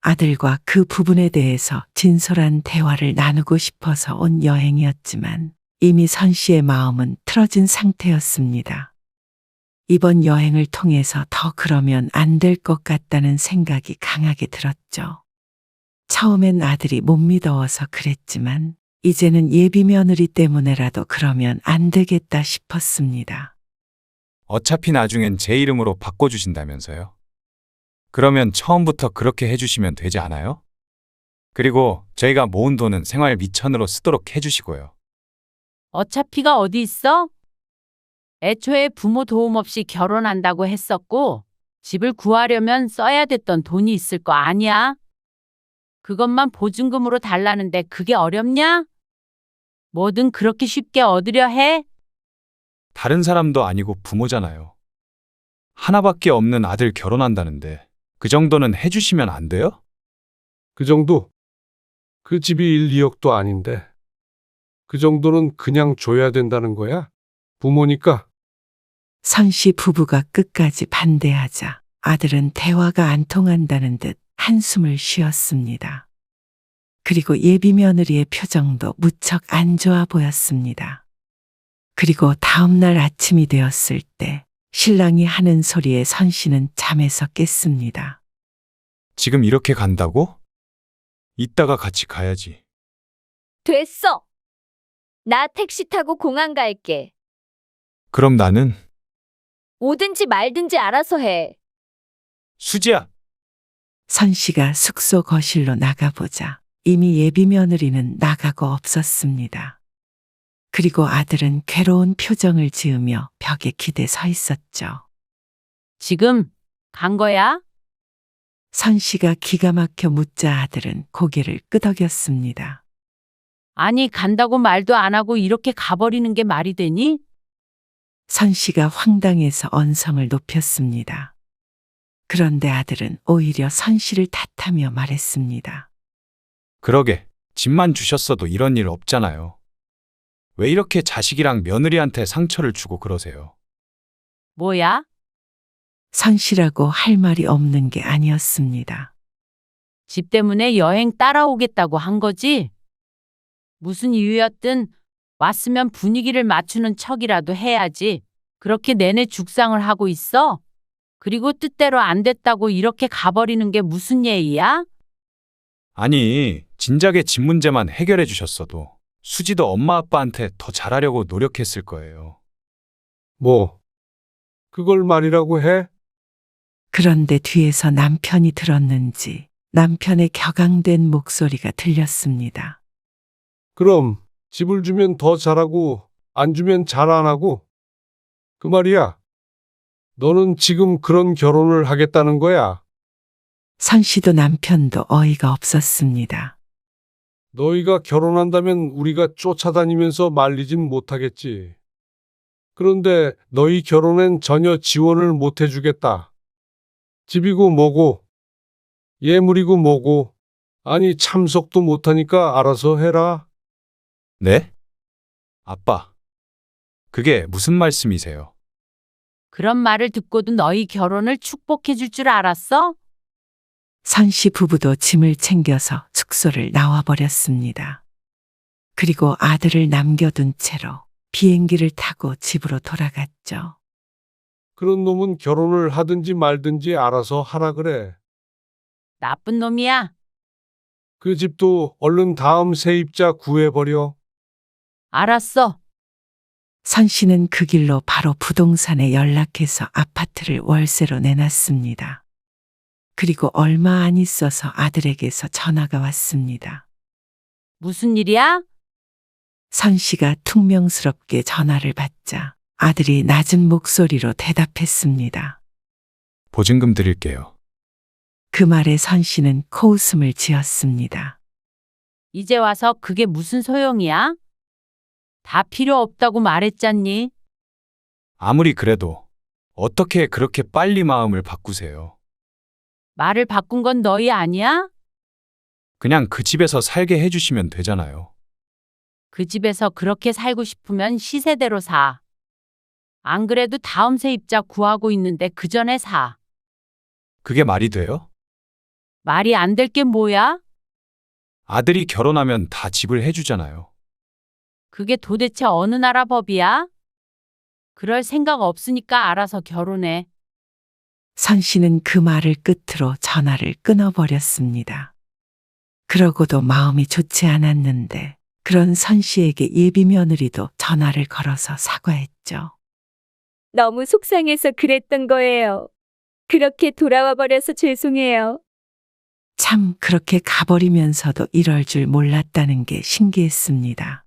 아들과 그 부분에 대해서 진솔한 대화를 나누고 싶어서 온 여행이었지만 이미 선 씨의 마음은 틀어진 상태였습니다. 이번 여행을 통해서 더 그러면 안 될 것 같다는 생각이 강하게 들었죠. 처음엔 아들이 못 믿어서 그랬지만 이제는 예비 며느리 때문에라도 그러면 안 되겠다 싶었습니다. 어차피 나중엔 제 이름으로 바꿔주신다면서요. 그러면 처음부터 그렇게 해주시면 되지 않아요? 그리고 저희가 모은 돈은 생활 미천으로 쓰도록 해주시고요. 어차피가 어디 있어? 애초에 부모 도움 없이 결혼한다고 했었고 집을 구하려면 써야 됐던 돈이 있을 거 아니야? 그것만 보증금으로 달라는데 그게 어렵냐? 뭐든 그렇게 쉽게 얻으려 해? 다른 사람도 아니고 부모잖아요. 하나밖에 없는 아들 결혼한다는데 그 정도는 해주시면 안 돼요? 그 정도? 그 집이 1, 2억도 아닌데. 그 정도는 그냥 줘야 된다는 거야? 부모니까. 선 씨 부부가 끝까지 반대하자 아들은 대화가 안 통한다는 듯 한숨을 쉬었습니다. 그리고 예비 며느리의 표정도 무척 안 좋아 보였습니다. 그리고 다음 날 아침이 되었을 때 신랑이 하는 소리에 선 씨는 잠에서 깼습니다. 지금 이렇게 간다고? 이따가 같이 가야지. 됐어. 나 택시 타고 공항 갈게. 그럼 나는 오든지 말든지 알아서 해. 수지야. 선 씨가 숙소 거실로 나가보자 이미 예비 며느리는 나가고 없었습니다. 그리고 아들은 괴로운 표정을 지으며 벽에 기대 서 있었죠. 지금 간 거야? 선 씨가 기가 막혀 묻자 아들은 고개를 끄덕였습니다. 아니, 간다고 말도 안 하고 이렇게 가버리는 게 말이 되니? 선 씨가 황당해서 언성을 높였습니다. 그런데 아들은 오히려 선 씨를 탓하며 말했습니다. 그러게, 집만 주셨어도 이런 일 없잖아요. 왜 이렇게 자식이랑 며느리한테 상처를 주고 그러세요? 뭐야? 선 씨라고 할 말이 없는 게 아니었습니다. 집 때문에 여행 따라오겠다고 한 거지? 무슨 이유였든 왔으면 분위기를 맞추는 척이라도 해야지. 그렇게 내내 죽상을 하고 있어? 그리고 뜻대로 안 됐다고 이렇게 가버리는 게 무슨 예의야? 아니, 진작에 집 문제만 해결해 주셨어도 수지도 엄마 아빠한테 더 잘하려고 노력했을 거예요. 뭐, 그걸 말이라고 해? 그런데 뒤에서 남편이 들었는지 남편의 격앙된 목소리가 들렸습니다. 그럼 집을 주면 더 잘하고 안 주면 잘 안 하고? 그 말이야. 너는 지금 그런 결혼을 하겠다는 거야. 선 씨도 남편도 어이가 없었습니다. 너희가 결혼한다면 우리가 쫓아다니면서 말리진 못하겠지. 그런데 너희 결혼엔 전혀 지원을 못 해주겠다. 집이고 뭐고, 예물이고 뭐고, 아니 참석도 못하니까 알아서 해라. 네? 아빠, 그게 무슨 말씀이세요? 그런 말을 듣고도 너희 결혼을 축복해 줄 줄 알았어? 선 씨 부부도 짐을 챙겨서 숙소를 나와버렸습니다. 그리고 아들을 남겨둔 채로 비행기를 타고 집으로 돌아갔죠. 그런 놈은 결혼을 하든지 말든지 알아서 하라 그래. 나쁜 놈이야. 그 집도 얼른 다음 세입자 구해버려. 알았어. 선 씨는 그 길로 바로 부동산에 연락해서 아파트를 월세로 내놨습니다. 그리고 얼마 안 있어서 아들에게서 전화가 왔습니다. 무슨 일이야? 선 씨가 퉁명스럽게 전화를 받자 아들이 낮은 목소리로 대답했습니다. 보증금 드릴게요. 그 말에 선 씨는 코웃음을 지었습니다. 이제 와서 그게 무슨 소용이야? 다 필요 없다고 말했잖니? 아무리 그래도 어떻게 그렇게 빨리 마음을 바꾸세요? 말을 바꾼 건 너희 아니야? 그냥 그 집에서 살게 해주시면 되잖아요. 그 집에서 그렇게 살고 싶으면 시세대로 사. 안 그래도 다음 세입자 구하고 있는데 그 전에 사. 그게 말이 돼요? 말이 안 될 게 뭐야? 아들이 결혼하면 다 집을 해주잖아요. 그게 도대체 어느 나라 법이야? 그럴 생각 없으니까 알아서 결혼해. 선 씨는 그 말을 끝으로 전화를 끊어버렸습니다. 그러고도 마음이 좋지 않았는데 그런 선 씨에게 예비 며느리도 전화를 걸어서 사과했죠. 너무 속상해서 그랬던 거예요. 그렇게 돌아와 버려서 죄송해요. 참 그렇게 가버리면서도 이럴 줄 몰랐다는 게 신기했습니다.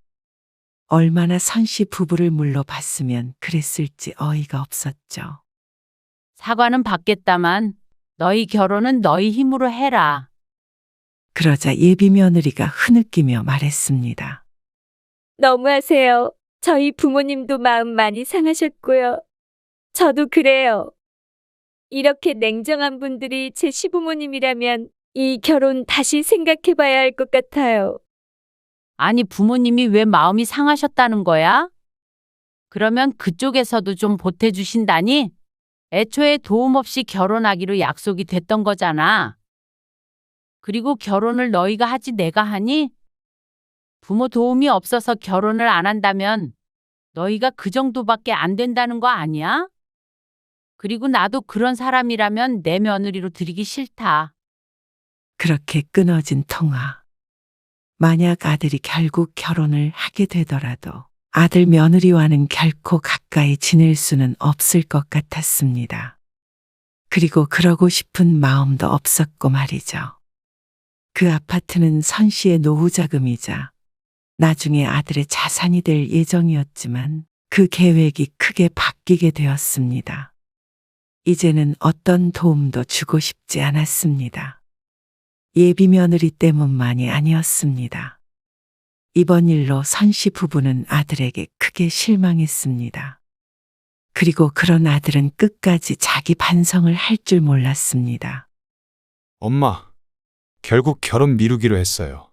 얼마나 선 씨 부부를 물러봤으면 그랬을지 어이가 없었죠. 사과는 받겠다만 너희 결혼은 너희 힘으로 해라. 그러자 예비 며느리가 흐느끼며 말했습니다. 너무하세요. 저희 부모님도 마음 많이 상하셨고요. 저도 그래요. 이렇게 냉정한 분들이 제 시부모님이라면 이 결혼 다시 생각해 봐야 할 것 같아요. 아니, 부모님이 왜 마음이 상하셨다는 거야? 그러면 그쪽에서도 좀 보태주신다니? 애초에 도움 없이 결혼하기로 약속이 됐던 거잖아. 그리고 결혼을 너희가 하지 내가 하니? 부모 도움이 없어서 결혼을 안 한다면 너희가 그 정도밖에 안 된다는 거 아니야? 그리고 나도 그런 사람이라면 내 며느리로 들이기 싫다. 그렇게 끊어진 통화. 만약 아들이 결국 결혼을 하게 되더라도 아들 며느리와는 결코 가까이 지낼 수는 없을 것 같았습니다. 그리고 그러고 싶은 마음도 없었고 말이죠. 그 아파트는 선 씨의 노후 자금이자 나중에 아들의 자산이 될 예정이었지만 그 계획이 크게 바뀌게 되었습니다. 이제는 어떤 도움도 주고 싶지 않았습니다. 예비 며느리 때문만이 아니었습니다. 이번 일로 선씨 부부는 아들에게 크게 실망했습니다. 그리고 그런 아들은 끝까지 자기 반성을 할 줄 몰랐습니다. 엄마, 결국 결혼 미루기로 했어요.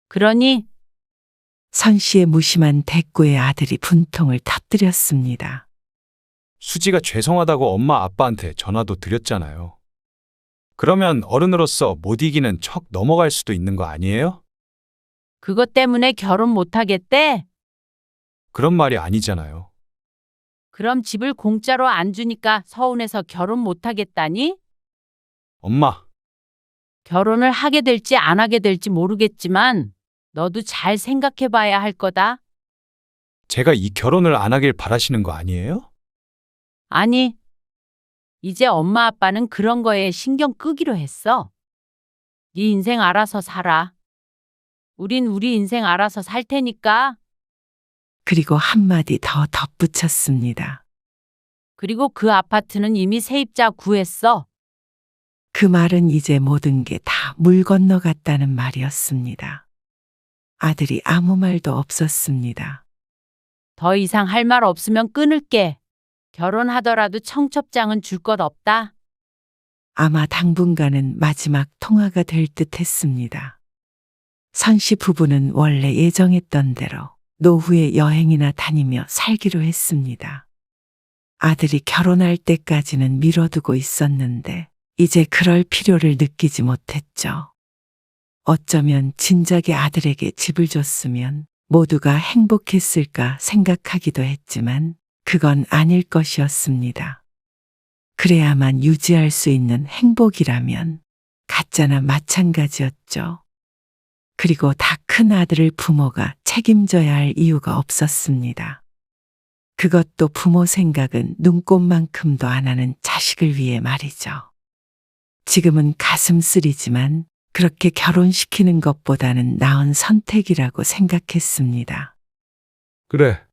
그러니 선씨의 무심한 대꾸에 아들이 분통을 터뜨렸습니다. 수지가 죄송하다고 엄마 아빠한테 전화도 드렸잖아요. 그러면 어른으로서 못 이기는 척 넘어갈 수도 있는 거 아니에요? 그것 때문에 결혼 못 하겠대? 그런 말이 아니잖아요. 그럼 집을 공짜로 안 주니까 서운해서 결혼 못 하겠다니? 엄마, 결혼을 하게 될지 안 하게 될지 모르겠지만 너도 잘 생각해 봐야 할 거다. 제가 이 결혼을 안 하길 바라시는 거 아니에요? 아니, 이제 엄마 아빠는 그런 거에 신경 끄기로 했어. 네 인생 알아서 살아. 우린 우리 인생 알아서 살 테니까. 그리고 한마디 더 덧붙였습니다. 그리고 그 아파트는 이미 세입자 구했어. 그 말은 이제 모든 게 다 물 건너갔다는 말이었습니다. 아들이 아무 말도 없었습니다. 더 이상 할 말 없으면 끊을게. 결혼하더라도 청첩장은 줄 것 없다. 아마 당분간은 마지막 통화가 될 듯 했습니다. 선씨 부부는 원래 예정했던 대로 노후에 여행이나 다니며 살기로 했습니다. 아들이 결혼할 때까지는 미뤄두고 있었는데 이제 그럴 필요를 느끼지 못했죠. 어쩌면 진작에 아들에게 집을 줬으면 모두가 행복했을까 생각하기도 했지만 그건 아닐 것이었습니다. 그래야만 유지할 수 있는 행복이라면 가짜나 마찬가지였죠. 그리고 다 큰 아들을 부모가 책임져야 할 이유가 없었습니다. 그것도 부모 생각은 눈꼽만큼도 안 하는 자식을 위해 말이죠. 지금은 가슴 쓰리지만 그렇게 결혼시키는 것보다는 나은 선택이라고 생각했습니다. 그래.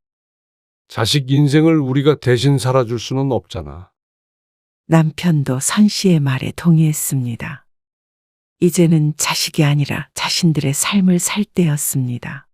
자식 인생을 우리가 대신 살아줄 수는 없잖아. 남편도 선씨의 말에 동의했습니다. 이제는 자식이 아니라 자신들의 삶을 살 때였습니다.